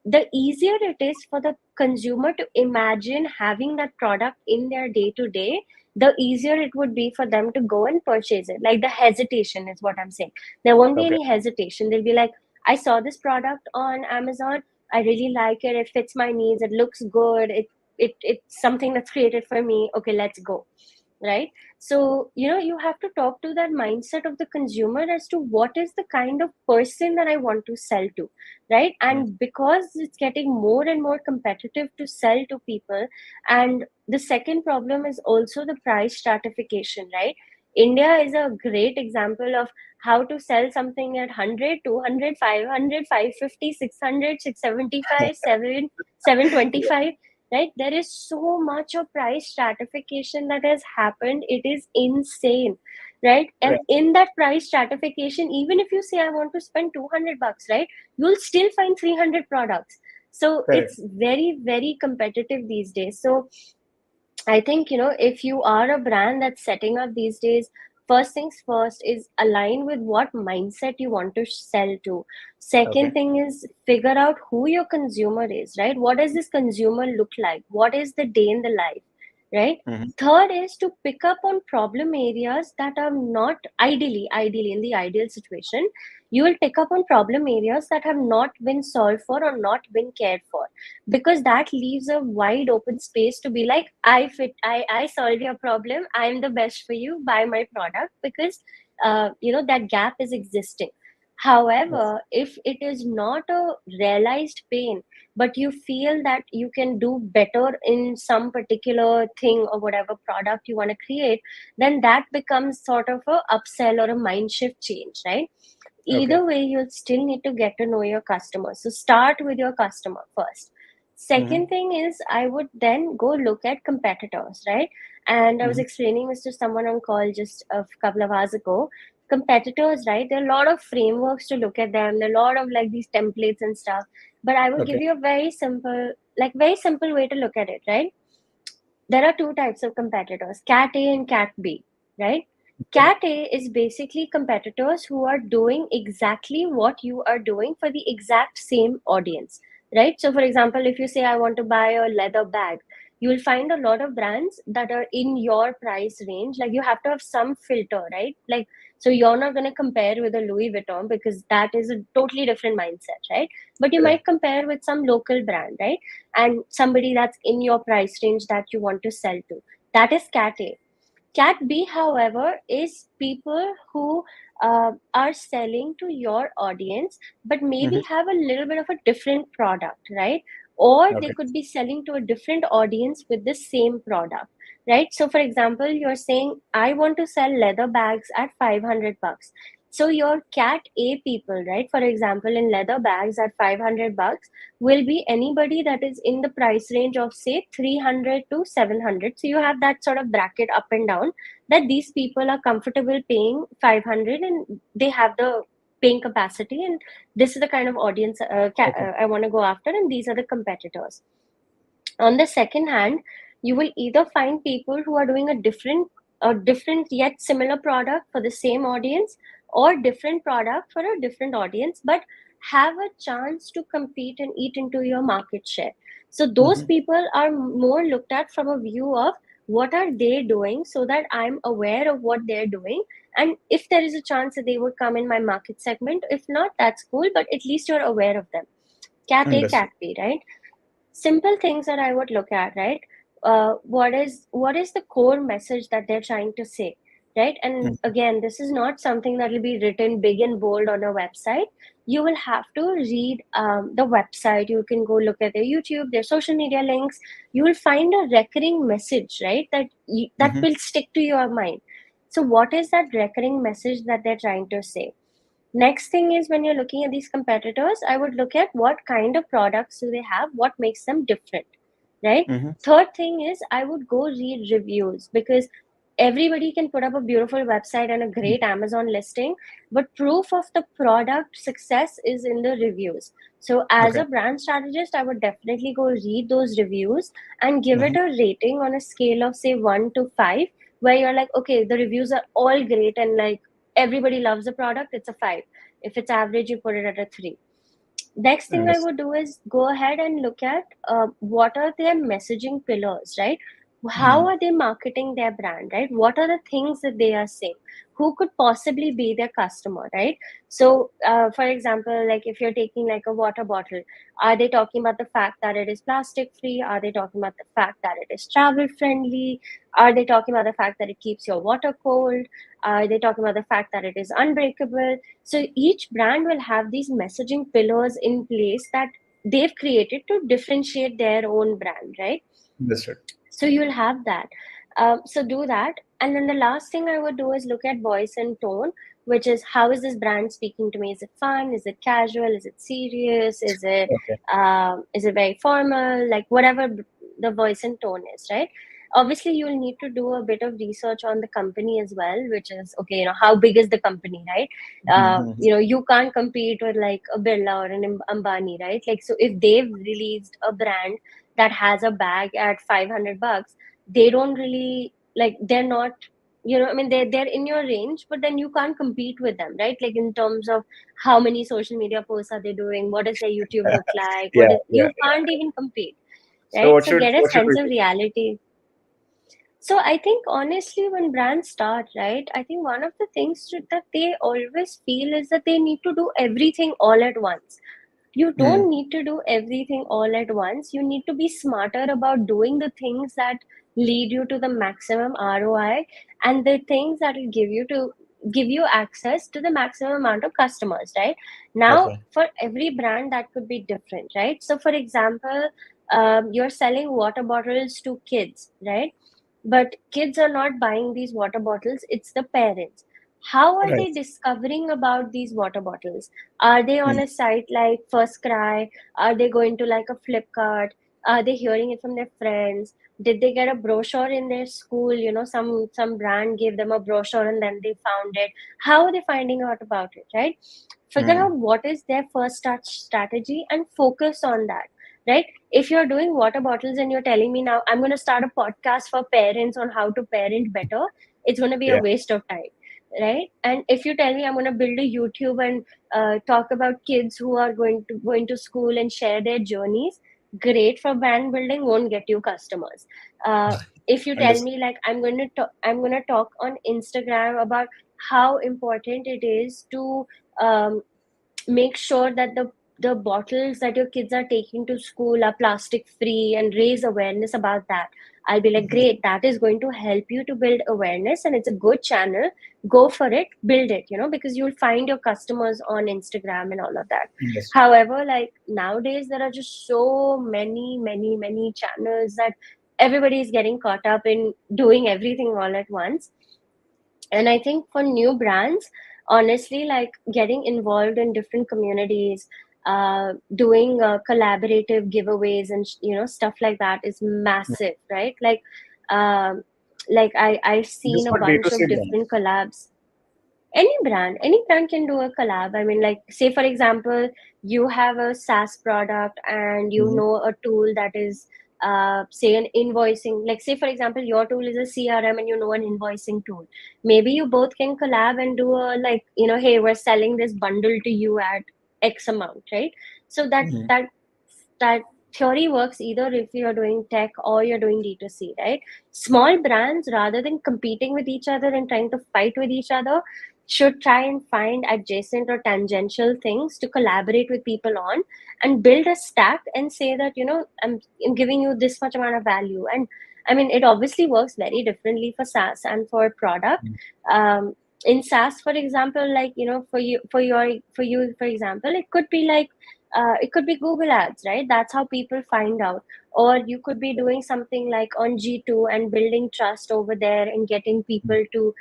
The easier it is for the consumer to imagine having that product in their day to day, the easier it would be for them to go and purchase it. Like the hesitation is what I'm saying. There won't be Okay. any hesitation. They'll be like, I saw this product on Amazon. I really like it. It fits my needs. It looks good. It's something that's created for me. Okay, let's go. Right. So, you have to talk to that mindset of the consumer as to what is the kind of person that I want to sell to. Right. Mm. And because it's getting more and more competitive to sell to people, and the second problem is also the price stratification, right? India is a great example of how to sell something at 100, 200, 500, 550, 600, 675, 7, 725, right? There is so much of price stratification that has happened. It is insane, right? And Right. in that price stratification, even if you say, I want to spend 200 bucks, right? You'll still find 300 products. So Correct. it's very, very competitive these days. So I think, if you are a brand that's setting up these days, first things first is align with what mindset you want to sell to. Second Okay. thing is figure out who your consumer is, right? What does this consumer look like? What is the day in the life, right? Mm-hmm. Third is to pick up on problem areas that are not ideally, in the ideal situation, you will pick up on problem areas that have not been solved for or not been cared for, because that leaves a wide open space to be like, I solve your problem, I'm the best for you, buy my product, because that gap is existing. Yes. However, if it is not a realized pain, but you feel that you can do better in some particular thing or whatever product you want to create, then that becomes sort of a upsell or a mind shift change, right? Okay. Either way, you'll still need to get to know your customer. So start with your customer first. Mm-hmm. Second thing is, I would then go look at competitors, right? And I was Mm-hmm. explaining this to someone on call just a couple of hours ago. Competitors, right? There are a lot of frameworks to look at them. There are a lot of like these templates and stuff. But I would give Okay. you a very simple way to look at it, right? There are two types of competitors, cat A and cat B, right? Okay. Cat A is basically competitors who are doing exactly what you are doing for the exact same audience, right? So, for example, if you say, I want to buy a leather bag, you will find a lot of brands that are in your price range. Like, you have to have some filter, right? Like, so you're not going to compare with a Louis Vuitton because that is a totally different mindset, right? But you Right. might compare with some local brand, right? And somebody that's in your price range that you want to sell to. That is cat A. Cat B, however, is people who are selling to your audience, but maybe Mm-hmm. have a little bit of a different product, right? Or they Okay. could be selling to a different audience with the same product, right? So, for example, you're saying, I want to sell leather bags at 500 bucks. So, your cat A people, right? For example, in leather bags at 500 bucks will be anybody that is in the price range of say 300 to 700. So you have that sort of bracket up and down, that these people are comfortable paying 500 and they have the paying capacity, and this is the kind of audience Okay. I want to go after, and these are the competitors. On the second hand, you will either find people who are doing a different yet similar product for the same audience, or different product for a different audience, but have a chance to compete and eat into your market share. So those Mm-hmm. people are more looked at from a view of what are they doing, so that I'm aware of what they're doing, and if there is a chance that they would come in my market segment. If not, that's cool, but at least you're aware of them. Cat A, Understood. cat B, right? Simple things that I would look at, right? What is the core message that they're trying to say, right? And Mm-hmm. again, this is not something that will be written big and bold on a website. You will have to read the website. You can go look at their YouTube, their social media links. You will find a recurring message, right? That Mm-hmm. will stick to your mind. So, what is that recurring message that they're trying to say? Next thing is, when you're looking at these competitors, I would look at what kind of products do they have, what makes them different, right? Mm-hmm. Third thing is, I would go read reviews, because everybody can put up a beautiful website and a great Amazon listing, but proof of the product success is in the reviews. So, as Okay. a brand strategist, I would definitely go read those reviews and give it Mm-hmm. a rating on a scale of say 1 to 5, where you're like, okay, the reviews are all great and like everybody loves the product, it's a 5. If it's average, you put it at a 3. Next thing I Understood. would do is go ahead and look at what are their messaging pillars, right? How Mm-hmm. are they marketing their brand, right? What are the things that they are saying? Who could possibly be their customer, right? So, for example, like if you're taking like a water bottle, are they talking about the fact that it is plastic free? Are they talking about the fact that it is travel friendly? Are they talking about the fact that it keeps your water cold? Are they talking about the fact that it is unbreakable? So each brand will have these messaging pillars in place that they've created to differentiate their own brand, right? Understood. So you'll have that. So do that. And then the last thing I would do is look at voice and tone, which is, how is this brand speaking to me? Is it fun? Is it casual? Is it serious? Okay. Is it very formal? Like whatever the voice and tone is, right? Obviously, you will need to do a bit of research on the company as well, which is okay. How big is the company, right? Mm-hmm. You can't compete with like a Birla or an Ambani, right? Like, so if they've released a brand that has a bag at 500 bucks, they don't really like, they're not, I mean, they're in your range, but then you can't compete with them, right? Like in terms of how many social media posts are they doing, what does their YouTube look like, Yeah, yeah, you yeah. can't even compete, So right? So get a what should sense we of do? reality. So I think honestly, when brands start, right, I think one of the things that they always feel is that they need to do everything all at once. You Hmm. don't need to do everything all at once. You need to be smarter about doing the things that lead you to the maximum ROI, and the things that will give you access to the maximum amount of customers, right? Now, Okay. for every brand, that could be different, right? So, for example, you're selling water bottles to kids, right? But kids are not buying these water bottles, it's the parents. How are Right. they discovering about these water bottles? Are they on Hmm. a site like First Cry? Are they going to like a Flipkart? Are they hearing it from their friends? Did they get a brochure in their school? Some brand gave them a brochure and then they found it. How are they finding out about it, right? Figure Hmm. out what is their first touch strategy and focus on that, right? If you're doing water bottles and you're telling me now I'm going to start a podcast for parents on how to parent better, it's going to be a Yeah. waste of time, right? And if you tell me I'm going to build a YouTube and talk about kids who are going to school and share their journeys, great for brand building, won't get you customers. If you tell Understood. me like I'm going to talk on Instagram about how important it is to um, make sure that the bottles that your kids are taking to school are plastic free and raise awareness about that, I'll be like, Mhm. great, that is going to help you to build awareness and it's a good channel. Go for it, build it, because you'll find your customers on Instagram and all of that. Understood. However, like nowadays there are just so many channels that everybody is getting caught up in doing everything all at once. And I think for new brands, honestly, like getting involved in different communities, doing collaborative giveaways and stuff like that is massive, right? Like I've This seen a for bunch D2C of different brands. collabs. Any brand can do a collab. I mean, like, say for example, you have a SaaS product and you Mhm. know a tool that is say an invoicing, like say for example your tool is a CRM and you know an invoicing tool. Maybe you both can collab and do a, like, hey, we're selling this bundle to you at X amount, right? So Mhm. that theory works either if you're doing tech or you're doing D2C, right? Small brands, rather than competing with each other and trying to fight with each other, should try and find adjacent or tangential things to collaborate with people on and build a stack and say that, I'm giving you this much amount of value. And I mean, it obviously works very differently for SaaS and for product. Um, in SaaS, for example, like, for example, it could be Google Ads, right? That's how people find out. Or you could be doing something like on G2 and building trust over there and getting people to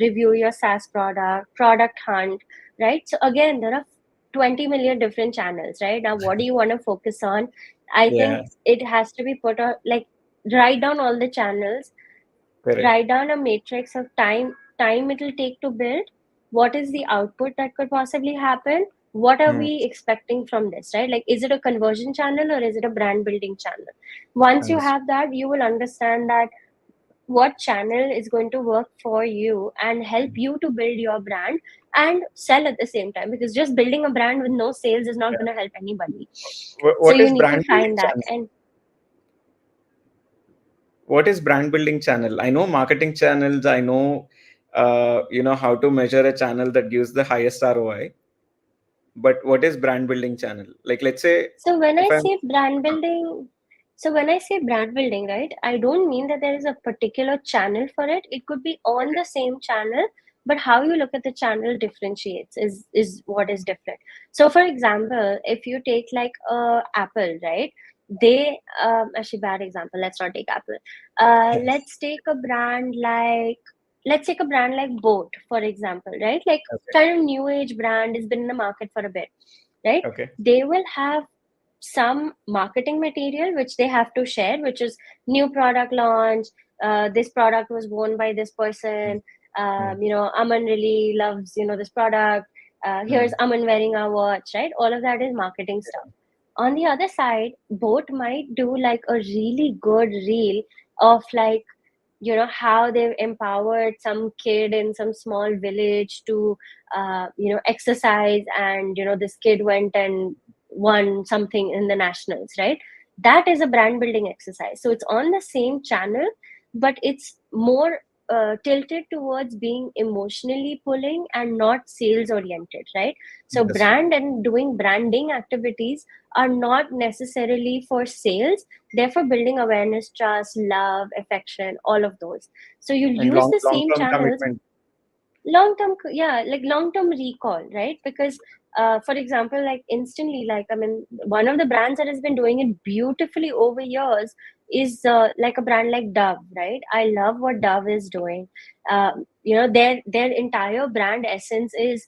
review your SaaS product hunt, right? So again, there are 20 million different channels, right? Now, what do you want to focus on? I Yeah. think it has to be put on, like, write down all the channels, Correct. write down a matrix of time it will take to build, what is the output that could possibly happen, what are Hmm. we expecting from this, right? Like, is it a conversion channel or is it a brand building channel? Once you Understood. have that, you will understand that what channel is going to work for you and help you to build your brand and sell at the same time, because just building a brand with no sales is not Yeah. going to help anybody. So What you is need to brand building find that. channel? And What is brand building channel? I know marketing channels. I know, how to measure a channel that gives the highest ROI. But what is brand building channel? Like, let's say, So when if I I'm, say brand building, right, I don't mean that there is a particular channel for it. It could be on okay, the same channel, but how you look at the channel differentiates is what is different. So for example, if you take like Apple, right? They actually, bad example. Let's not take Apple. Let's take a brand like Boat, for example, right? Like, okay, kind of new age brand, has been in the market for a bit, right? okay, They will have some marketing material which they have to share, which is new product launch. This product was worn by this hmm, person. hmm, Aman really loves this product. Here's hmm, Aman wearing our watch, right? All of that is marketing stuff. On the other side, Boat might do like a really good reel of like, how they've empowered some kid in some small village to exercise, and this kid went and won something in the nationals, right? That is a brand building exercise. So it's on the same channel, but it's more tilted towards being emotionally pulling and not sales oriented, right? So That's true. brand and doing branding activities are not necessarily for sales. Therefore, building awareness, trust, love, affection, all of those. So you'll And use the long same term channels. commitment. Long term, yeah, like long term recall, right? Because for example, like instantly, like, I mean, one of the brands that has been doing it beautifully over years is like a brand like Dove, right? I love what Dove is doing. Their entire brand essence is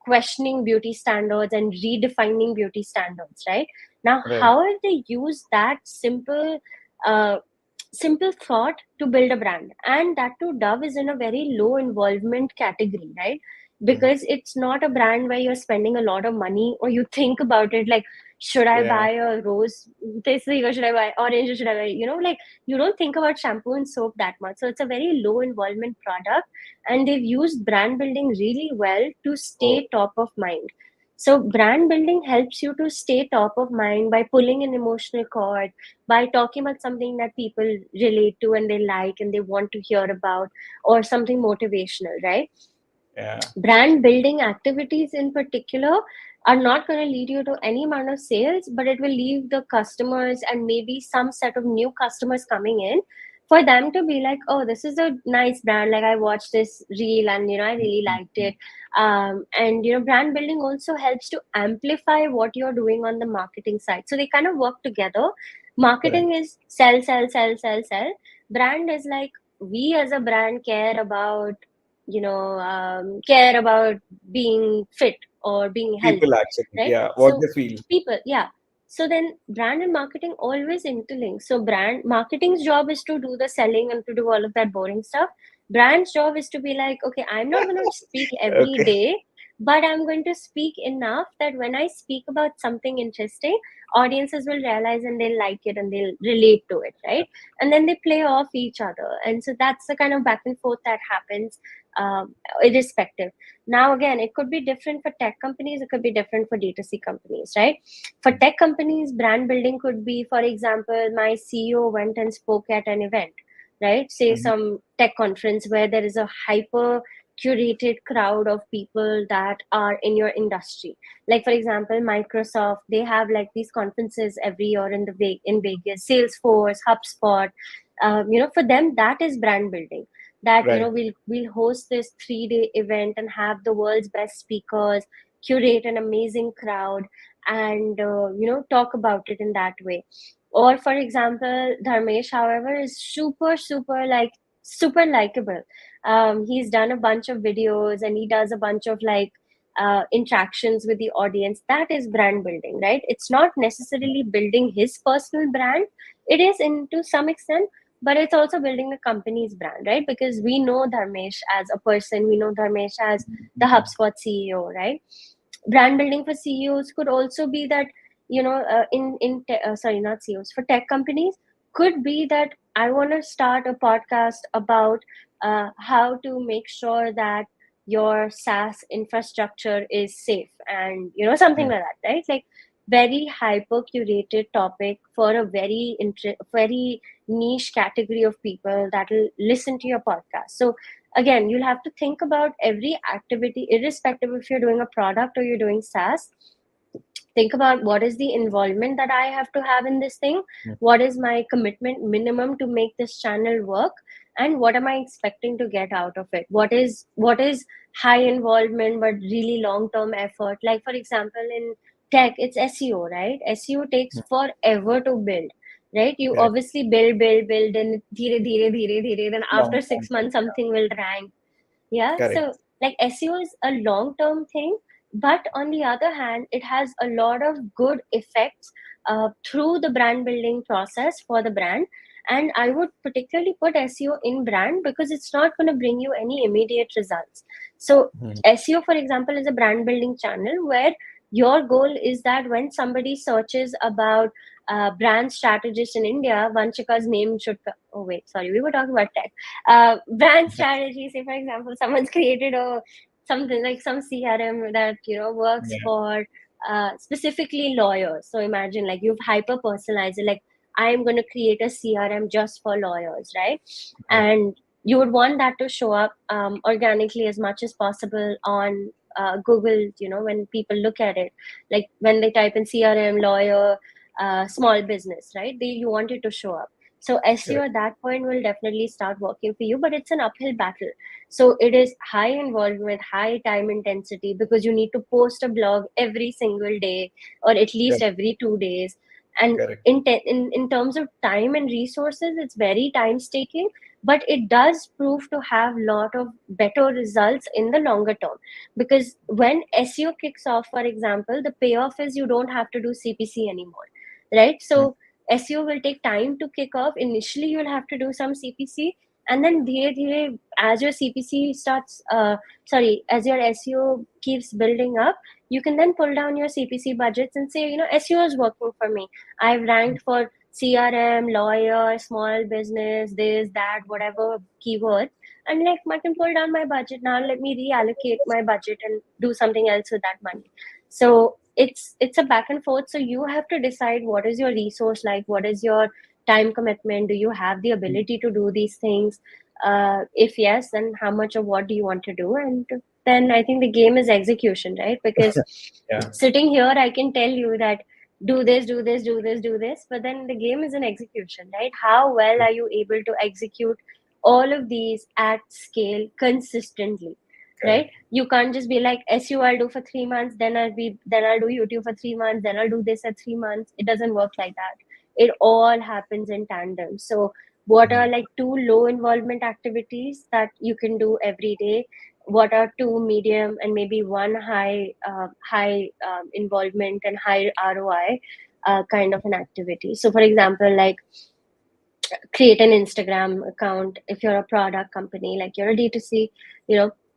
questioning beauty standards and redefining beauty standards, right? Now, Right. how have they used that uh, simple thought to build a brand? And that too, Dove is in a very low involvement category, right? Mhm. Because it's not a brand where you're spending a lot of money, or you think about it like, should I Yeah. buy a rose this week, or should I buy orange, or should I buy, like, you don't think about shampoo and soap that much. So it's a very low involvement product, and they've used brand building really well to Oh, stay top of mind. So brand building helps you to stay top of mind by pulling an emotional cord, by talking about something that people relate to and they like and they want to hear about, or something motivational, right? yeah. Brand building activities in particular are not going to lead you to any amount of sales, but it will leave the customers and maybe some set of new customers coming in, for them to be like, oh, this is a nice brand, like I watched this reel and I really liked Mhm. it. And brand building also helps to amplify what you're doing on the marketing side, so they kind of work together. Correct. Marketing is sell, sell, sell, sell, sell. Brand is like, we as a brand care about being fit or being People healthy, actually, right? yeah, what So they feel. people, yeah. So then brand and marketing always interlink. So brand marketing's job is to do the selling and to do all of that boring stuff. Brand's job is to be like, okay, I'm not going to speak every Okay. day, but I'm going to speak enough that when I speak about something interesting, audiences will realize and they'll like it and they'll relate to it, right? And then they play off each other. And so that's the kind of back and forth that happens, irrespective. Now, again, it could be different for tech companies, it could be different for D2C companies, right? For tech companies, brand building could be, for example, my CEO went and spoke at an event, right? Say Mhm. some tech conference where there is a hyper curated crowd of people that are in your industry. Like, for example, Microsoft, they have like these conferences every year in Vegas, Salesforce, HubSpot. For them, that is brand building. That Right. we'll host this 3-day event and have the world's best speakers, curate an amazing crowd, and talk about it in that way. Or for example, Dharmesh, however, is super super like super likable. He's done a bunch of videos and he does a bunch of like interactions with the audience. That is brand building, right? It's not necessarily building his personal brand. It is, into some extent, but it's also building the company's brand, right? Because we know Dharmesh as a person, we know Dharmesh as the HubSpot CEO, right? Brand building for CEOs could also be that, sorry, not CEOs, for tech companies, could be that I want to start a podcast about how to make sure that your SaaS infrastructure is safe, and something Mhm. like that, right? Like, very hyper curated topic for a very niche category of people that will listen to your podcast. So again, you'll have to think about every activity, irrespective if you're doing a product or you're doing SaaS. Think about what is the involvement that I have to have in this thing, what is my commitment minimum to make this channel work, and what am I expecting to get out of it. What is high involvement but really long term effort. Like, for example, in tech, it's SEO, right? SEO takes forever to build, right? You Correct. obviously build, and dheere, then Long after term. 6 months something will rank. Yeah, Correct. so like SEO is a long term thing, but on the other hand, it has a lot of good effects through the brand building process for the brand. And I would particularly put SEO in brand because it's not going to bring you any immediate results. So Mhm. SEO, for example, is a brand building channel where your goal is that when somebody searches about brand strategist in India, Vanshika's name should. Oh wait, sorry, we were talking about tech. Brand strategy. Say for example, someone's created a something like some CRM that works Yeah. for specifically lawyers. So imagine like you've hyper personalized it. Like I'm going to create a CRM just for lawyers, right? Okay. And you would want that to show up organically as much as possible on Google. When people look at it, like when they type in CRM lawyer, small business, right? You want it to show up. So SEO Correct. at that point will definitely start working for you, but it's an uphill battle. So it is high involvement, high time intensity, because you need to post a blog every single day or at least Correct. every 2 days. And Correct. in terms of time and resources, it's very time taking, but it does prove to have a lot of better results in the longer term. Because when SEO kicks off, for example, the payoff is you don't have to do CPC anymore, right? Mm. So SEO will take time to kick off. Initially, you'll have to do some CPC, and then dhire dhire, as your CPC starts, as your SEO keeps building up, you can then pull down your CPC budgets and say, SEO is working for me. I've ranked for CRM, lawyer, small business, this, that, whatever keywords, and like I can pull down my budget now. Let me reallocate my budget and do something else with that money. So it's a back and forth. So you have to decide what is your resource like, what is your time commitment, do you have the ability to do these things? If yes, then how much of what do you want to do? And then I think the game is execution, right? Because Yeah. sitting here I can tell you that do this, do this, do this, do this, but then the game is in execution, right? How well are you able to execute all of these at scale consistently, right? Correct. You can't just be like SU I'll do for 3 months, then I'll do YouTube for 3 months, then I'll do this at 3 months. It doesn't work like that. It all happens in tandem. So what are Mm. like two low involvement activities that you can do every day? What are two medium and maybe one high involvement and high ROI kind of an activity? So for example, like create an Instagram account if you're a product company, like you're a D2C,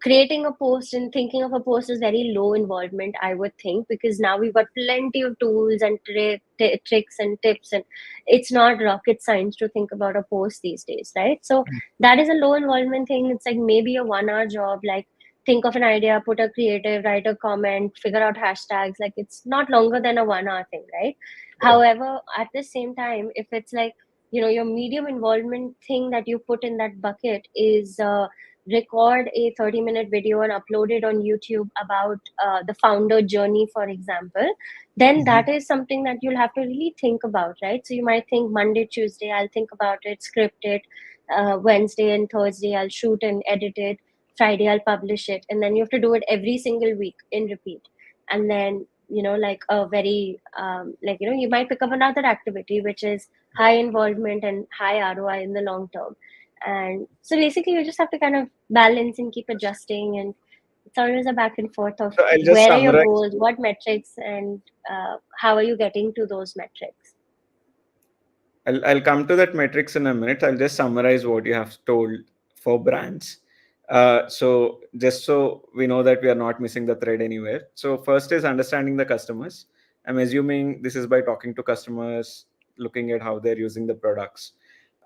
creating a post and thinking of a post is very low involvement, I would think, because now we've got plenty of tools and tricks and tips, and it's not rocket science to think about a post these days, right? So that is a low involvement thing. It's like maybe a 1 hour job, like think of an idea, put a creative, write a comment, figure out hashtags. Like it's not longer than a 1 hour thing, right? Correct. However, at the same time, if it's like your medium involvement thing that you put in that bucket is record a 30-minute video and upload it on YouTube about the founder journey, for example, then Mhm. that is something that you'll have to really think about, right? So you might think Monday, Tuesday I'll think about it, script it, Wednesday and Thursday I'll shoot and edit it, Friday I'll publish it, and then you have to do it every single week in repeat. And then like a very you might pick up another activity which is high involvement and high ROI in the long term. And so basically, you just have to kind of balance and keep adjusting. And it's always a back and forth of So I'll just where are your summarize. goals, what metrics, and how are you getting to those metrics? I'll come to that metrics in a minute. I'll just summarize what you have told for brands. So just so we know that we are not missing the thread anywhere. So first is understanding the customers. I'm assuming this is by talking to customers, looking at how they're using the products.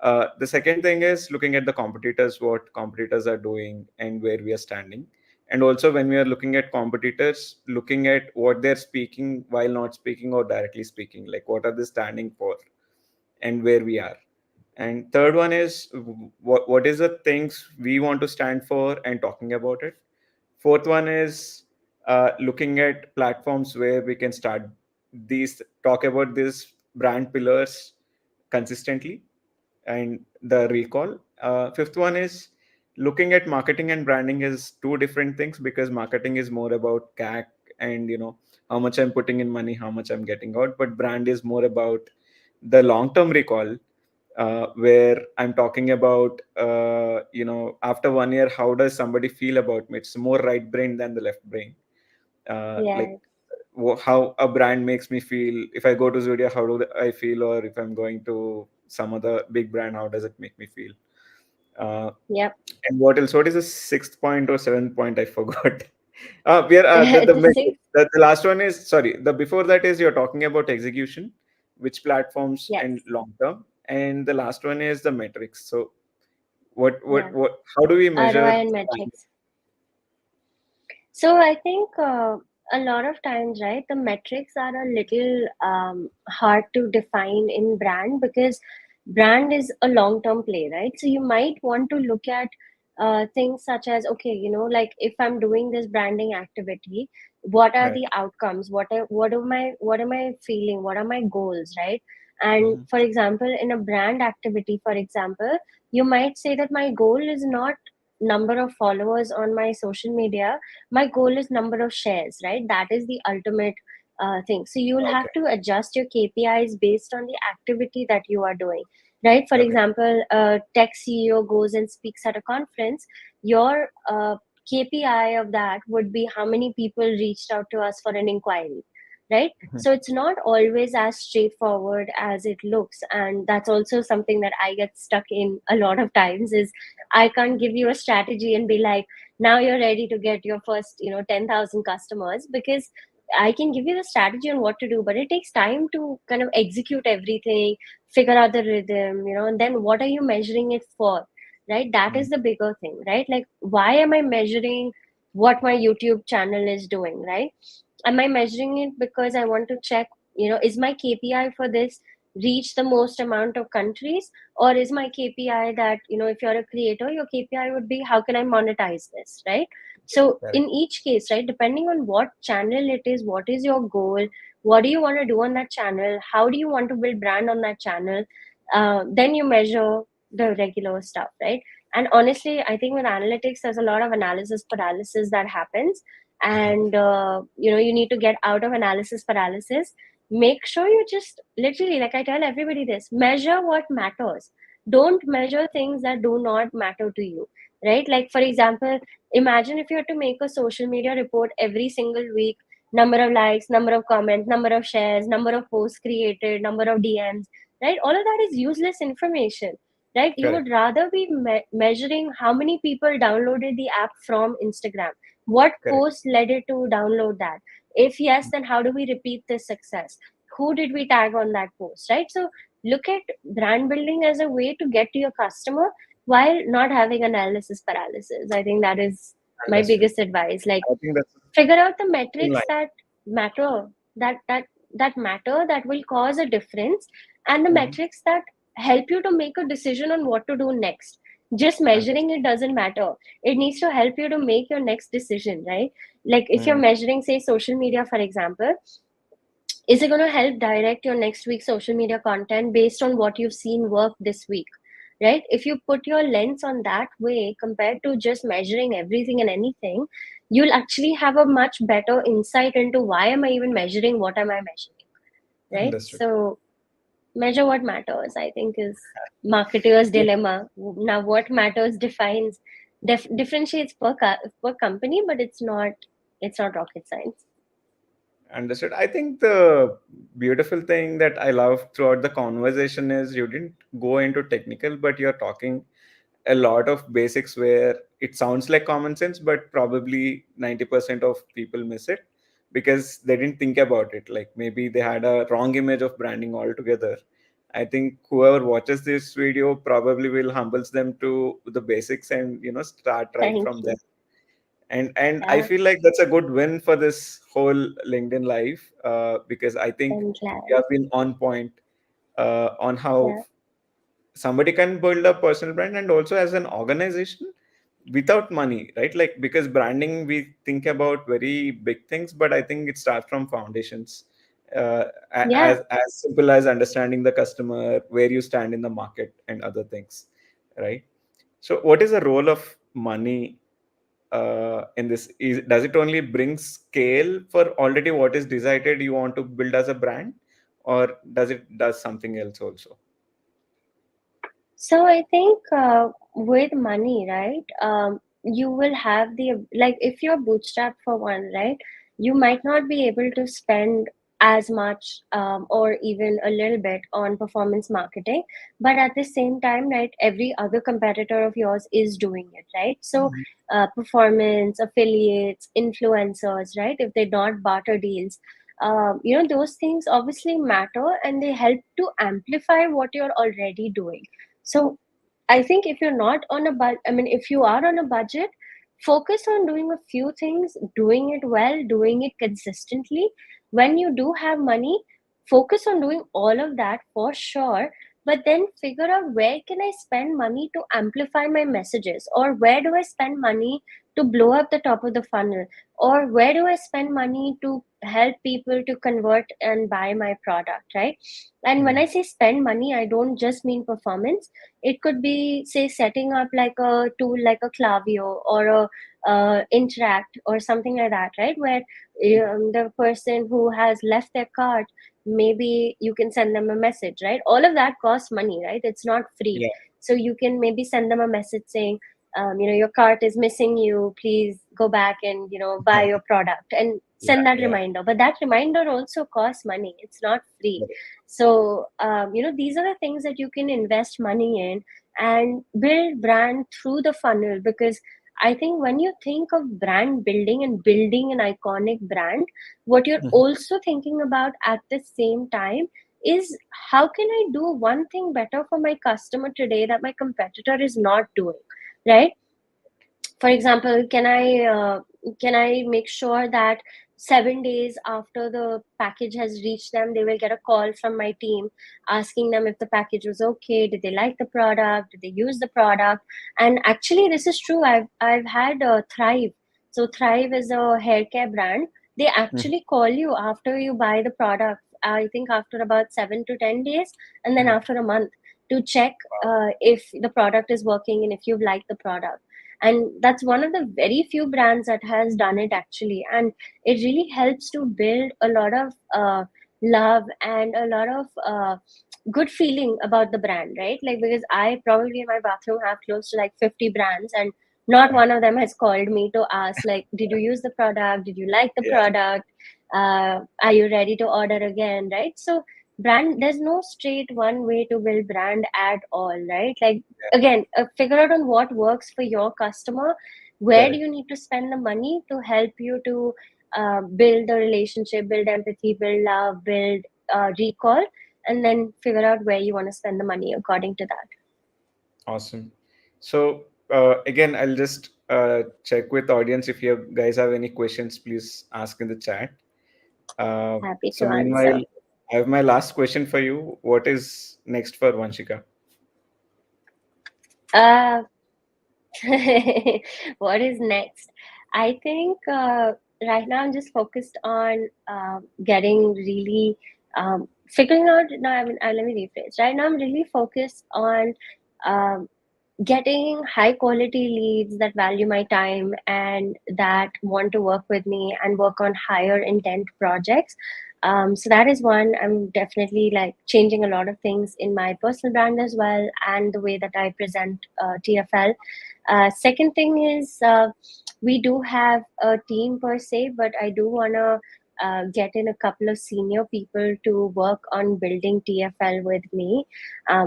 The second thing is looking at the competitors, what competitors are doing, and where we are standing. And also when we are looking at competitors, looking at what they're speaking while not speaking or directly speaking, like what are they standing for and where we are. And third one is what is the things we want to stand for and talking about it. Fourth one is looking at platforms where we can start these talk about these brand pillars consistently and the recall. Fifth one is looking at marketing and branding is two different things, because marketing is more about CAC and how much I'm putting in money, how much I'm getting out, but brand is more about the long term recall, where I'm talking about, after 1 year, how does somebody feel about me? It's more right brain than the left brain. Like Yeah. how a brand makes me feel. If I go to Zudia, how do I feel? Or if I'm going to some other big brand, how does it make me feel? Uh, Yep. and what else? What is the sixth point or seventh point? I forgot. We are The six. the last one is, sorry. The before that is you're talking about execution. which platforms, and Yes. long term. And the last one is the metrics. So Yeah. how do we measure ROI and brand? metrics. So I think a lot of times, right, the metrics are a little hard to define in brand because brand is a long-term play, right? So you might want to look at things such as, okay, like if I'm doing this branding activity, what are Right. the outcomes? What am I feeling? What are my goals, right? And Mhm. for example, in a brand activity, for example, you might say that my goal is not number of followers on my social media, my goal is number of shares, right? That is the ultimate thing. So you'll have Okay. to adjust your KPIs based on the activity that you are doing, right? For Okay. example, a tech CEO goes and speaks at a conference. Your KPI of that would be how many people reached out to us for an inquiry, right? Mhm. So it's not always as straightforward as it looks, and that's also something that I get stuck in a lot of times. Is I can't give you a strategy and be like, now you're ready to get your first 10,000 customers, because I can give you the strategy on what to do, but it takes time to kind of execute everything, figure out the rhythm, and then what are you measuring it for, right? That Mhm. is the bigger thing, right? Like, why am I measuring what my YouTube channel is doing, right? Am I measuring it because I want to check, is my KPI for this reach the most amount of countries? Or is my KPI that, if you're a creator, your KPI would be how can I monetize this, right? So Correct. in each case, right, depending on what channel it is, what is your goal, what do you want to do on that channel, how do you want to build brand on that channel, then you measure the regular stuff, right? And honestly, I think with analytics, there's a lot of analysis paralysis that happens, and you need to get out of analysis paralysis. Make sure you just literally, like I tell everybody this, measure what matters. Don't measure things that do not matter to you, right? Like for example, imagine if you had to make a social media report every single week: number of likes, number of comments, number of shares, number of posts created, number of DMs, right? All of that is useless information, right? You Correct. would rather be measuring how many people downloaded the app from Instagram, what Correct. post led it to download that, if yes, then how do we repeat this success, who did we tag on that post, right? So look at brand building as a way to get to your customer while not having analysis paralysis. I think that is my Understood. biggest advice. Like, I think that's figure out the in metrics line. that matter, that matter, that will cause a difference, and the Mhm. metrics that help you to make a decision on what to do next. Just Understood. measuring it doesn't matter. It needs to help you to make your next decision, right? Like if you're Mm. measuring, say, social media, for example, is it going to help direct your next week's social media content based on what you've seen work this week, right? If you put your lens on that way compared to just measuring everything and anything, you'll actually have a much better insight into why am I even measuring, what am I measuring, right? Understood. So measure what matters, I think, is marketer's Yeah. dilemma. Now what matters defines differentiates per company, but it's not rocket science. Understood. I think the beautiful thing that I love throughout the conversation is you didn't go into technical, but you're talking a lot of basics where it sounds like common sense, but probably 90% of people miss it because they didn't think about it. Like maybe they had a wrong image of branding altogether. I think whoever watches this video probably will humbles them to the basics and start right Thank from there. you. And I Yeah, feel like that's a good win for this whole LinkedIn life, because I think I'm you glad. have been on point on how Yeah. somebody can build a personal brand and also as an organization without money, right? Like because branding we think about very big things, but I think it starts from foundations, Yeah. as simple as understanding the customer, where you stand in the market, and other things, right? So what is the role of money in this? Does it only bring scale for already what is decided you want to build as a brand, or does something else also? So I think with money, right, you will have like if you're bootstrapped for one, right, you might not be able to spend as much or even a little bit on performance marketing. But at the same time, right, every other competitor of yours is doing it, right? So Mhm. performance, affiliates, influencers, right, if they not barter deals, those things obviously matter, and they help to amplify what you're already doing. So I think if you're not on a budget, I mean, if you are on a budget, focus on doing a few things, doing it well, doing it consistently. When you do have money, focus on doing all of that for sure. But then figure out, where can I spend money to amplify my messages, or where do I spend money to blow up the top of the funnel, or where do I spend money to help people to convert and buy my product, right? And when I Mm. say spend money, I don't just mean performance. It could be, say, setting up like a tool like a Klaviyo or a Interact or something like that, right? Where the person who has left their cart, maybe you can send them a message, right? All of that costs money, right? It's not free. Yeah, So you can maybe send them a message saying, your cart is missing you. Please go back and buy your product, and yeah, send that yeah. reminder. But that reminder also costs money. It's not free. Correct. So these are the things that you can invest money in and build brand through the funnel. Because I think when you think of brand building and building an iconic brand, what you're Mhm. also thinking about at the same time is, how can I do one thing better for my customer today that my competitor is not doing, right? For example, can I make sure that 7 days after the package has reached them, they will get a call from my team asking them if the package was okay, did they like the product, did they use the product? And actually, this is true. I've had Thrive. So Thrive is a hair care brand. They Mhm. actually call you after you buy the product, I think after about 7 to 10 days, and then Mhm. after a month, to check if the product is working and if you've liked the product. And that's one of the very few brands that has done it, actually. And it really helps to build a lot of love and a lot of good feeling about the brand, right? Like, because I probably in my bathroom have close to like 50 brands, and not Yeah, one of them has called me to ask, like, did you use the product, did you like the yeah, product, are you ready to order again, right? So brand, there's no straight one way to build brand at all, right? Like, yeah. again, figure out on what works for your customer. Where do Correct. you need to spend the money to help you to build the relationship, build empathy, build love, build recall, and then figure out where you want to spend the money according to that. Awesome. So again, I'll just check with audience. If you guys have any questions, please ask in the chat. Happy So to answer. meanwhile, I have my last question for you. What is next for Vanshika? uh, what is next? I think right now I'm just focused on getting really figuring out. No, I mean, let me rephrase. Right now, I'm really focused on um, getting high quality leads that value my time and that want to work with me and work on higher intent projects. So that is one. I'm definitely like changing a lot of things in my personal brand as well, and the way that I present TFL. Second thing is, we do have a team per se, but I do want to get in a couple of senior people to work on building TFL with me,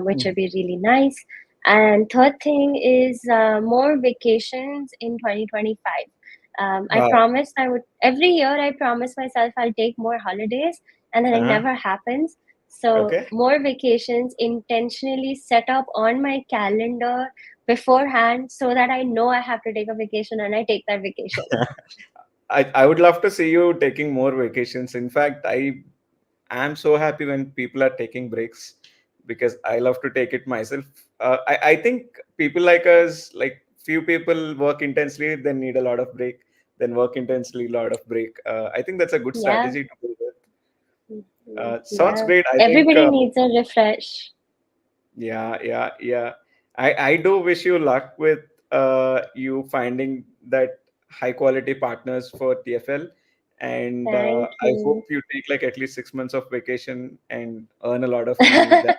which Mhm. would be really nice. And third thing is more vacations in 2025. I Wow. promised I would, every year I promise myself I'll take more holidays, and then it Uh-huh. never happens. So Okay. more vacations intentionally set up on my calendar beforehand, so that I know I have to take a vacation and I take that vacation. I would love to see you taking more vacations. In fact, I'm so happy when people are taking breaks because I love to take it myself. I think people like us, like few people work intensely, then need a lot of break, then work intensely, lot of break. I think that's a good Yeah. strategy to build with. Sounds Yeah. great. I think, Everybody needs a refresh. yeah, yeah, yeah. I do wish you luck with you finding that high quality partners for TFL. And Thank I hope you. you take like at least 6 months of vacation and earn a lot of money. That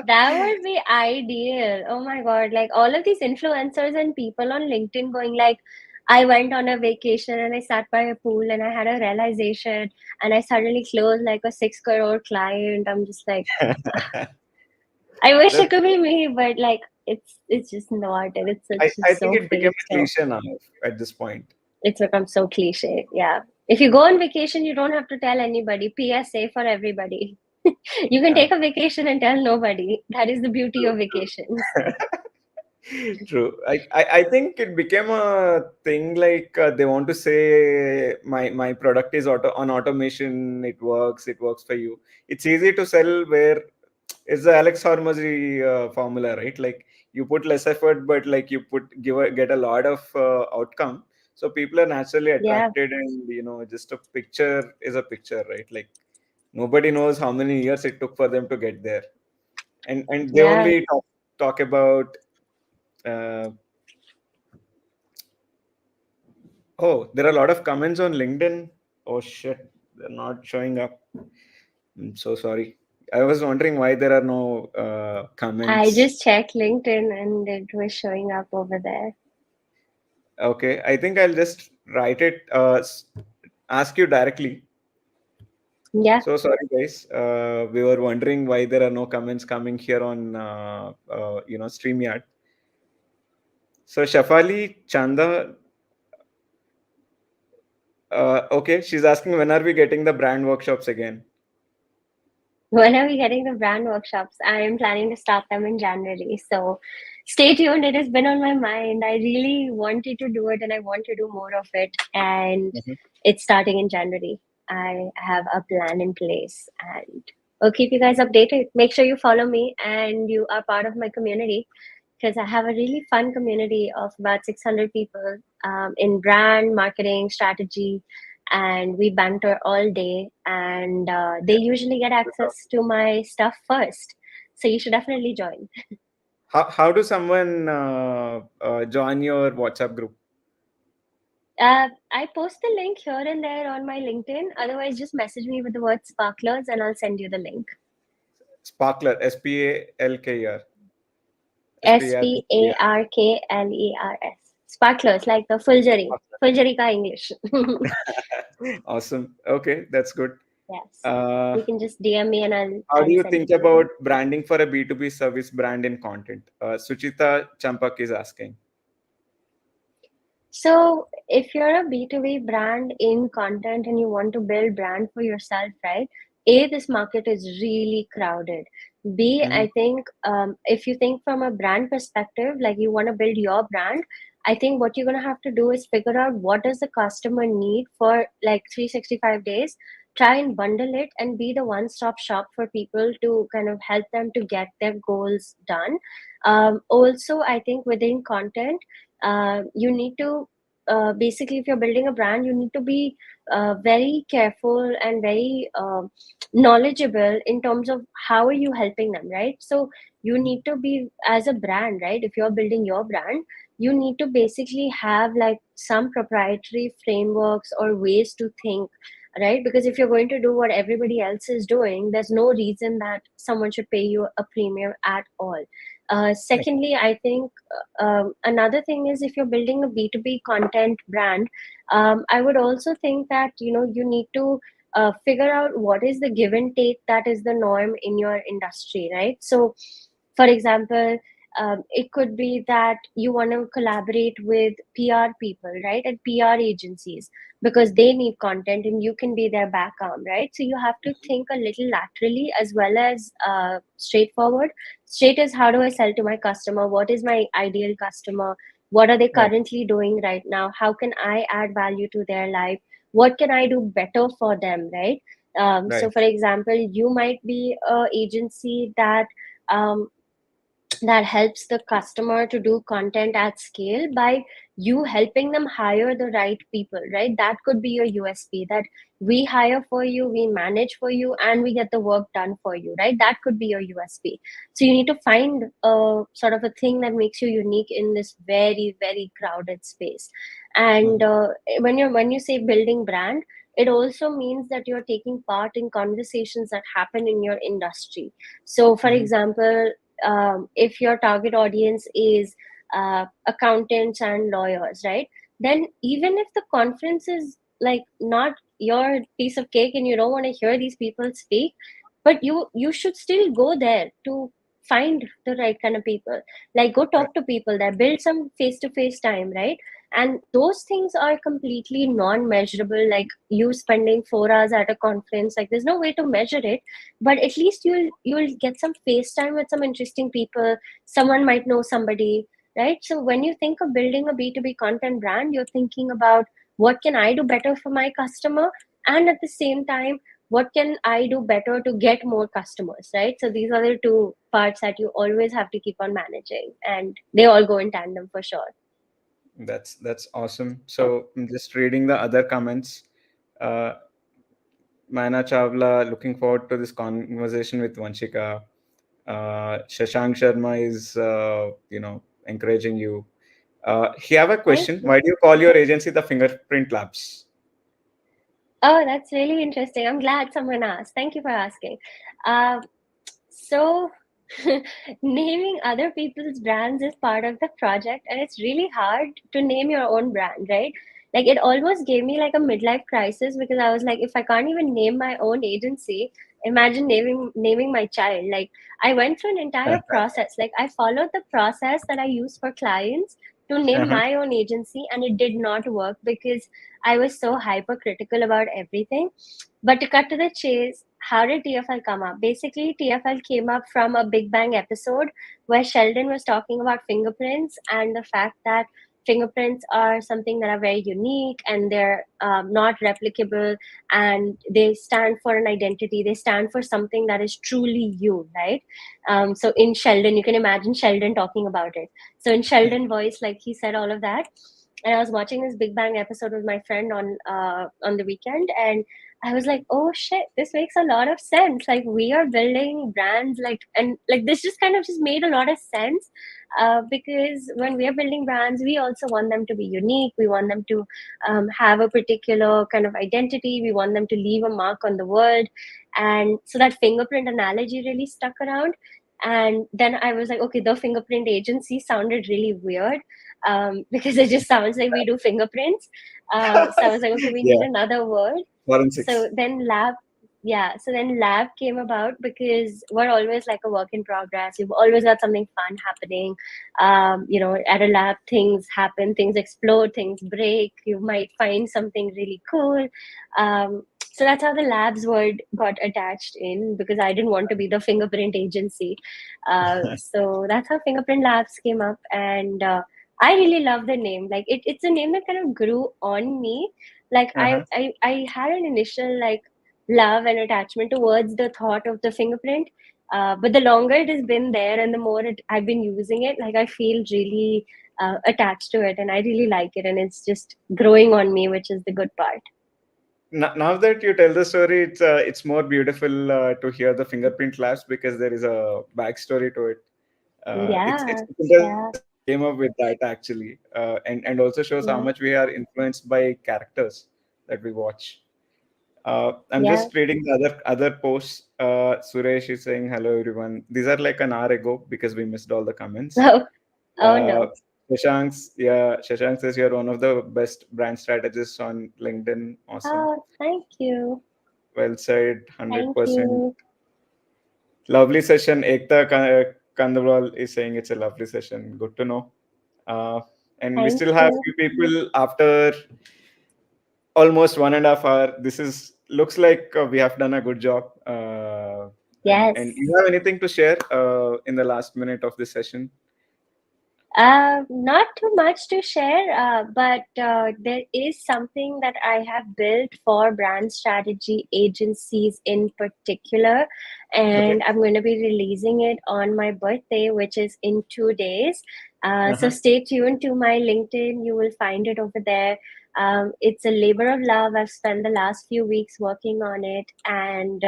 That would be ideal. Oh my God. Like all of these influencers and people on LinkedIn going like, I went on a vacation and I sat by a pool and I had a realization and I suddenly closed like a 6 crore client. I'm just like, I wish it that could be me, but like it's just not, and it's I just think so it became fake. a So cliche now at this point. it's become so cliche. Yeah. If you go on vacation, you don't have to tell anybody. PSA for everybody. You can Yeah. take a vacation and tell nobody. That is the beauty True, of vacations. true. True. I think it became a thing like they want to say my product is on automation. It works for you. It's easy to sell where it's the Alex Hormozy formula, right? Like you put less effort, but like you get a lot of outcome. So people are naturally Yeah, attracted, and just a picture is a picture, right? Like nobody knows how many years it took for them to get there, and they yeah. only talk about. Uh, Oh, there are a lot of comments on LinkedIn. Oh shit, they're not showing up. I'm so sorry. I was wondering why there are no I comments. just checked LinkedIn and it was showing up over there. Okay, I think I'll just write it. Ask you directly. Yeah. So sorry, guys. We were wondering why there are no comments coming here on Streamyard. So Shafali Chanda. Okay, she's asking when are we getting the brand workshops again? When are we getting the brand workshops? I am planning to start them in January. So stay tuned. It has been on my mind. I really wanted to do it and I want to do more of it. And Mhm. it's starting in January. I have a plan in place and I'll keep you guys updated. Make sure you follow me and you are part of my community because I have a really fun community of about 600 people in brand, marketing, strategy, and we banter all day. And they usually get access to my stuff first. So you should definitely join. How do someone join your WhatsApp group? I post the link here and there on my LinkedIn. Otherwise, just message me with the word sparklers and I'll send you the link. Sparkler, SPALKER, S P A SPARKER. R K L E R S. Sparklers, like the Fulgari. Fulgari ka English. Awesome. Okay, that's good. Yes. Uh, You can just DM me and I'll how do I'll you send think you the link. about branding for a B2B service brand in content? Suchita Champak is asking. So, if you're a B2B brand in content and you want to build brand for yourself, right? A, this market is really crowded. B, Mhm. I think if you think from a brand perspective, like you want to build your brand, I think what you're going to have to do is figure out what does the customer need for like 365 days. Try and bundle it and be the one-stop shop for people to kind of help them to get their goals done. Also, I think within content, you need to basically if you're building a brand you need to be very careful and very knowledgeable in terms of how are you helping them, right? So you need to be as a brand, right? If you're building your brand, you need to basically have like some proprietary frameworks or ways to think, right? Because if you're going to do what everybody else is doing, there's no reason that someone should pay you a premium at all. Secondly, I think another thing is if you're building a B2B content brand, I would also think that you need to figure out what is the give and take that is the norm in your industry, right? So, for example, it could be that you want to collaborate with PR people, right, and PR agencies because they need content and you can be their back arm, right? So you have to think a little laterally as well as straightforward. Straight is how do I sell to my customer? What is my ideal customer? What are they Right, currently doing right now? How can I add value to their life? What can I do better for them, right? So, right. for example, you might be a agency um, that helps the customer to do content at scale by you helping them hire the right people, right? That could be your USP, that we hire for you, we manage for you, and we get the work done for you, right? That could be your USP. So you need to find a sort of a thing that makes you unique in this very, very crowded space. And Mhm. when you say building brand, it also means that you're taking part in conversations that happen in your industry. So, for Mhm. example, if your target audience is accountants and lawyers, right? Then even if the conference is like not your piece of cake and you don't want to hear these people speak, but you should still go there to find the right kind of people. Like go Right. talk to people there, build some face to face time, right? And those things are completely non-measurable, like you spending 4 hours at a conference, like there's no way to measure it. But at least you'll get some face time with some interesting people. Someone might know somebody, right? So when you think of building a B2B content brand, you're thinking about what can I do better for my customer, and at the same time, what can I do better to get more customers, right? So these are the two parts that you always have to keep on managing, and they all go in tandem for sure. That's awesome. So I'm just reading the other comments. Uh, Mana Chawla, looking forward to this conversation with Vanshika. Shashank Sharma is, encouraging you. He have a Thank question. you. Why do you call your agency the Fingerprint Labs? Oh, that's really interesting. I'm glad someone asked. Thank you for asking. Uh, so, naming other people's brands is part of the project, and it's really hard to name your own brand, right? Like, it almost gave me like a midlife crisis, because I was like, if I can't even name my own agency, imagine naming my child. Like, I went through an entire process. Like, I followed the process that I use for clients to name Uh-huh. my own agency, and it did not work because I was so hypercritical about everything. But to cut to the chase, how did TFL come up? Basically, TFL came up from a Big Bang episode where Sheldon was talking about fingerprints and the fact that fingerprints are something that are very unique, and they're not replicable, and they stand for an identity. They stand for something that is truly you, right? So in Sheldon, you can imagine Sheldon talking about it. So in Sheldon voice, like he said all of that. And I was watching this Big Bang episode with my friend on the weekend, and I was like, oh shit, this makes a lot of sense. Like we are building brands, like, and like this just kind of just made a lot of sense. Because when we are building brands, we also want them to be unique. We want them to have a particular kind of identity. We want them to leave a mark on the world. And so that fingerprint analogy really stuck around. And then I was like, okay, the fingerprint agency sounded really weird, because it just sounds like we do fingerprints. So I was like, okay, we need Yeah, another word. So forensics. then lab, yeah, so then lab came about because we're always like a work in progress. You've always got something fun happening. At a lab, things happen, things explode, things break. You might find something really cool. So that's how the labs word got attached in, because I didn't want to be the fingerprint agency. So that's how Fingerprint Labs came up, and I really love the name. Like it's a name that kind of grew on me. Like Uh-huh. I had an initial like love and attachment towards the thought of the fingerprint. But the longer it has been there and the more I've been using it, like I feel really attached to it, and I really like it, and it's just growing on me, which is the good part. Now that you tell the story, it's more beautiful to hear the fingerprint labs because there is a backstory to it. It's Yeah, interesting yeah, that you came up with that actually, and also shows how yeah, much we are influenced by characters that we watch. I'm yeah. just reading the other posts. Suresh is saying hello everyone. These are like an hour ago because we missed all the comments. Oh, oh Uh, no. Shashank says you're one of the best brand strategists on LinkedIn. Awesome. Oh, thank you. Well said. Thank 100%. you. Lovely session. Ekta Kandawal is saying it's a lovely session. Good to know. Uh, and we Thank still have you. few people after almost 1.5 hour. This is looks like we have done a good job. And Yes. you have anything to share in the last minute of this session? Not too much to share, but there is something that I have built for brand strategy agencies in particular, Okay. and I'm going to be releasing it on my birthday, which is in 2 days. So Uh-huh. stay tuned to my LinkedIn. You will find it over there. It's a labor of love. I've spent the last few weeks working on it, and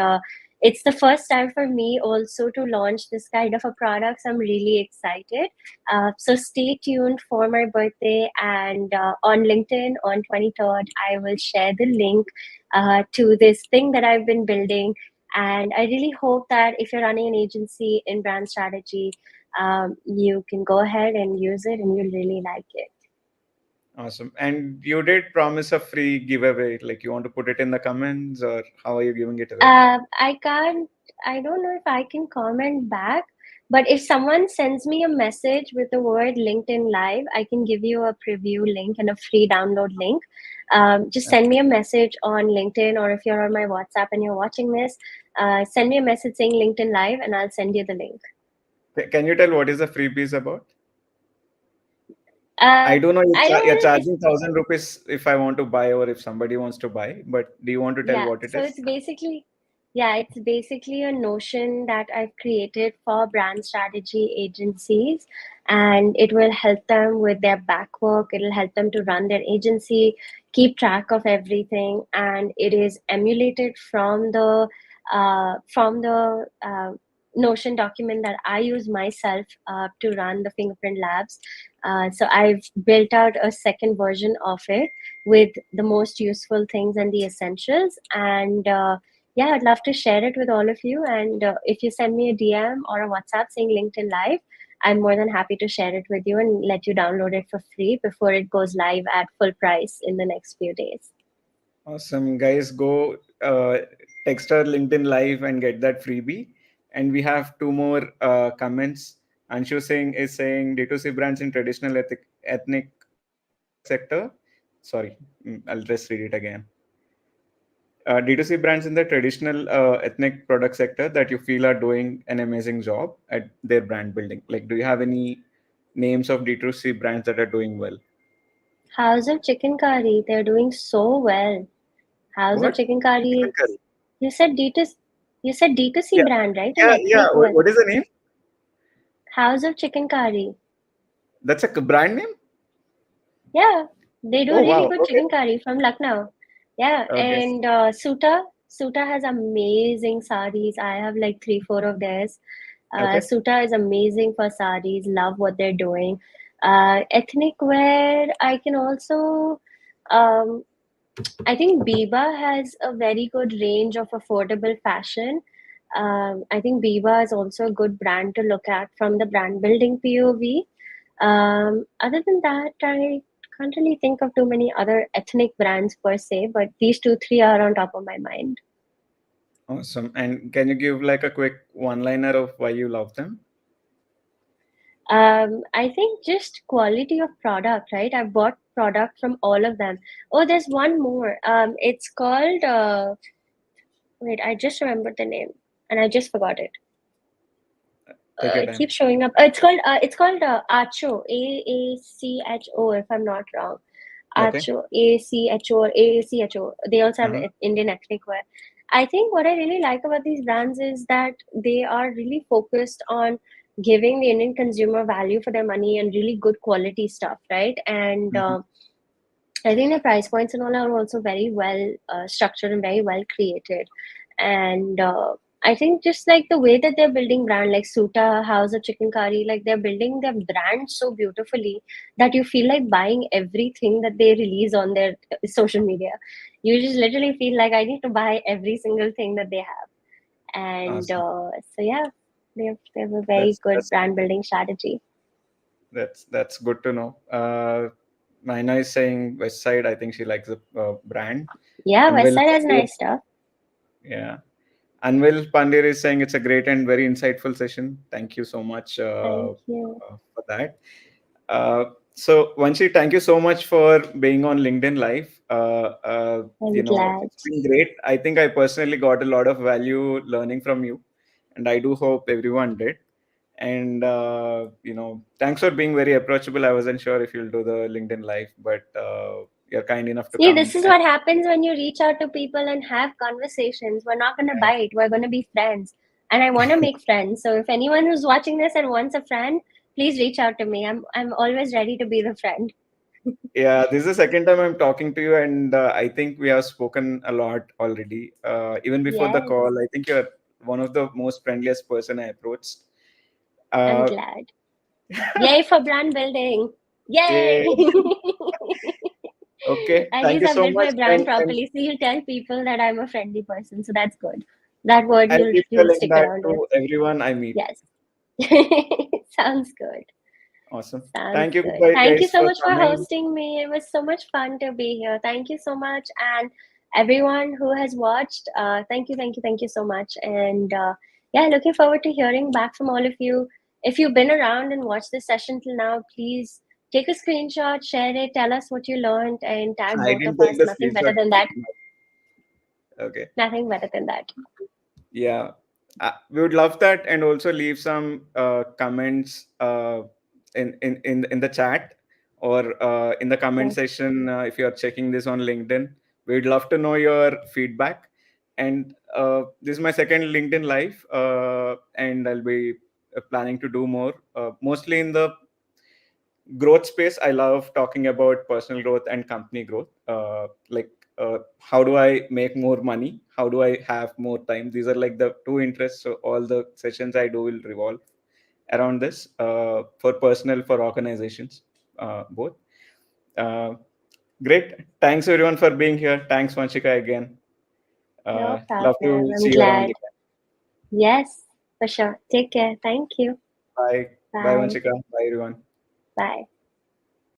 it's the first time for me also to launch this kind of a product. So I'm really excited. So stay tuned for my birthday, and on LinkedIn on 23rd, I will share the link to this thing that I've been building. And I really hope that if you're running an agency in brand strategy, you can go ahead and use it, and you'll really like it. Awesome. And you did promise a free giveaway. Like you want to put it in the comments, or how are you giving it away? I can't, I don't know if I can comment back, But if someone sends me a message with the word LinkedIn Live, I can give you a preview link and a free download link. Just send me a message on LinkedIn, or if you're on my WhatsApp and you're watching this, send me a message saying LinkedIn Live, and I'll send you the link. Can you tell what is the freebies about? Uh, I do know I you're don't. It's charging 1,000 rupees if I want to buy or if somebody wants to buy, but do you want to tell Yeah, what it so is? it's basically a notion that I've created for brand strategy agencies, and it will help them with their back work. It'll help them to run their agency, keep track of everything, and it is emulated from the Notion document that I use myself to run the Fingerprint Labs. So I've built out a second version of it with the most useful things and the essentials. And yeah, I'd love to share it with all of you. And if you send me a DM or a WhatsApp saying LinkedIn Live, I'm more than happy to share it with you and let you download it for free before it goes live at full price in the next few days. Awesome, guys. Go text our LinkedIn Live and get that freebie. And we have two more comments. Anshu Singh is saying D2C brands in traditional ethnic product sector. Sorry, I'll just read it again. D2C brands in the traditional ethnic product sector that you feel are doing an amazing job at their brand building. Like, do you have any names of D2C brands that are doing well? House of Chicken Curry, they're doing so well. House of What? Chicken Curry, Chicken curry. you said D2C, you said D2C Yeah, brand, right? An yeah, yeah. ethnic one. What is the name? House of Chicken Curry. That's a brand name? Yeah, they do Oh, really wow. good Okay. chicken curry from Lucknow. Yeah, Okay. and Suta has amazing saris. I have like three, four of theirs. Okay. Suta is amazing for saris. Love what they're doing. Ethnic wear, I can also. Um, I think Biba has a very good range of affordable fashion. I think Biba is also a good brand to look at from the brand building POV. Other than that, I can't really think of too many other ethnic brands per se, but these two, three are on top of my mind. Awesome. And can you give like a quick one-liner of why you love them? I think just quality of product, right? I've bought product from all of them. Oh, there's one more. It's called, wait, I just remembered the name and I just forgot it. Take your It time. keeps showing up. It's called Acho, AACHO, if I'm not wrong. Okay. Acho, ACHO or AACHO. They also have Uh-huh. Indian ethnic wear. I think what I really like about these brands is that they are really focused on giving the Indian consumer value for their money and really good quality stuff, right? And Mhm. I think the price points and all are also very well structured and very well created. And I think just like the way that they're building brand, like Suta, House of Chicken Curry, like they're building their brand so beautifully that you feel like buying everything that they release on their social media. You just literally feel like I need to buy every single thing that they have. And Awesome. so yeah, they have a very That's good that's brand building strategy. that's good to know. Maina is saying West Side. I think she likes the brand. Yeah, And will Westside has nice stuff. yeah. Anvil Pandey is saying it's a great and very insightful session. Thank you so much Thank you. for that. So, Vanshi, thank you so much for being on LinkedIn Live. I'm glad. It's been great. I think I personally got a lot of value learning from you, and I do hope everyone did. And thanks for being very approachable. I wasn't sure if you'll do the LinkedIn Live, but you're kind enough to See, come. this is And what happens when you reach out to people and have conversations. We're not going to bite, we're going to be friends. And I want to make friends. So if anyone who's watching this and wants a friend, please reach out to me. I'm always ready to be the friend. yeah, this is the second time I'm talking to you, and I think we have spoken a lot already. Even before the Yes, call, I think you're one of the most friendliest person I approached. I'm Uh, glad. Yay for brand building. eh, Yay. okay, At thank least you I've so built much, my brand and properly. So you tell people that I'm a friendly person. So that's good. That word I'll keep you'll telling stick that around with. to everyone I meet. Yes. Sounds good. Awesome. Sounds Thank you, good. Thank you guys, so for much for coming. hosting me. It was so much fun to be here. Thank you so much. And everyone who has watched, thank you so much. And yeah, looking forward to hearing back from all of you. If you've been around and watched this session till now, please take a screenshot, share it, tell us what you learned, and tag I both of didn't us. take the Nothing better screenshot. than that. Okay. Nothing better than that. Yeah, we would love that, and also leave some comments in the chat, or in the comment Yes. section if you are checking this on LinkedIn. We'd love to know your feedback. And this is my second LinkedIn live, and I'll be planning to do more, mostly in the growth space. I love talking about personal growth and company growth. Like, how do I make more money? How do I have more time? These are like the two interests. So all the sessions I do will revolve around this, for personal, for organizations, both. Uh, Great. Thanks everyone for being here. Thanks, Vanshika, again. No Love problem. to I'm see you around glad. again. Yes, for sure. Take care. Thank you. Bye. Bye, Bye. Vanshika. Bye, everyone. Bye.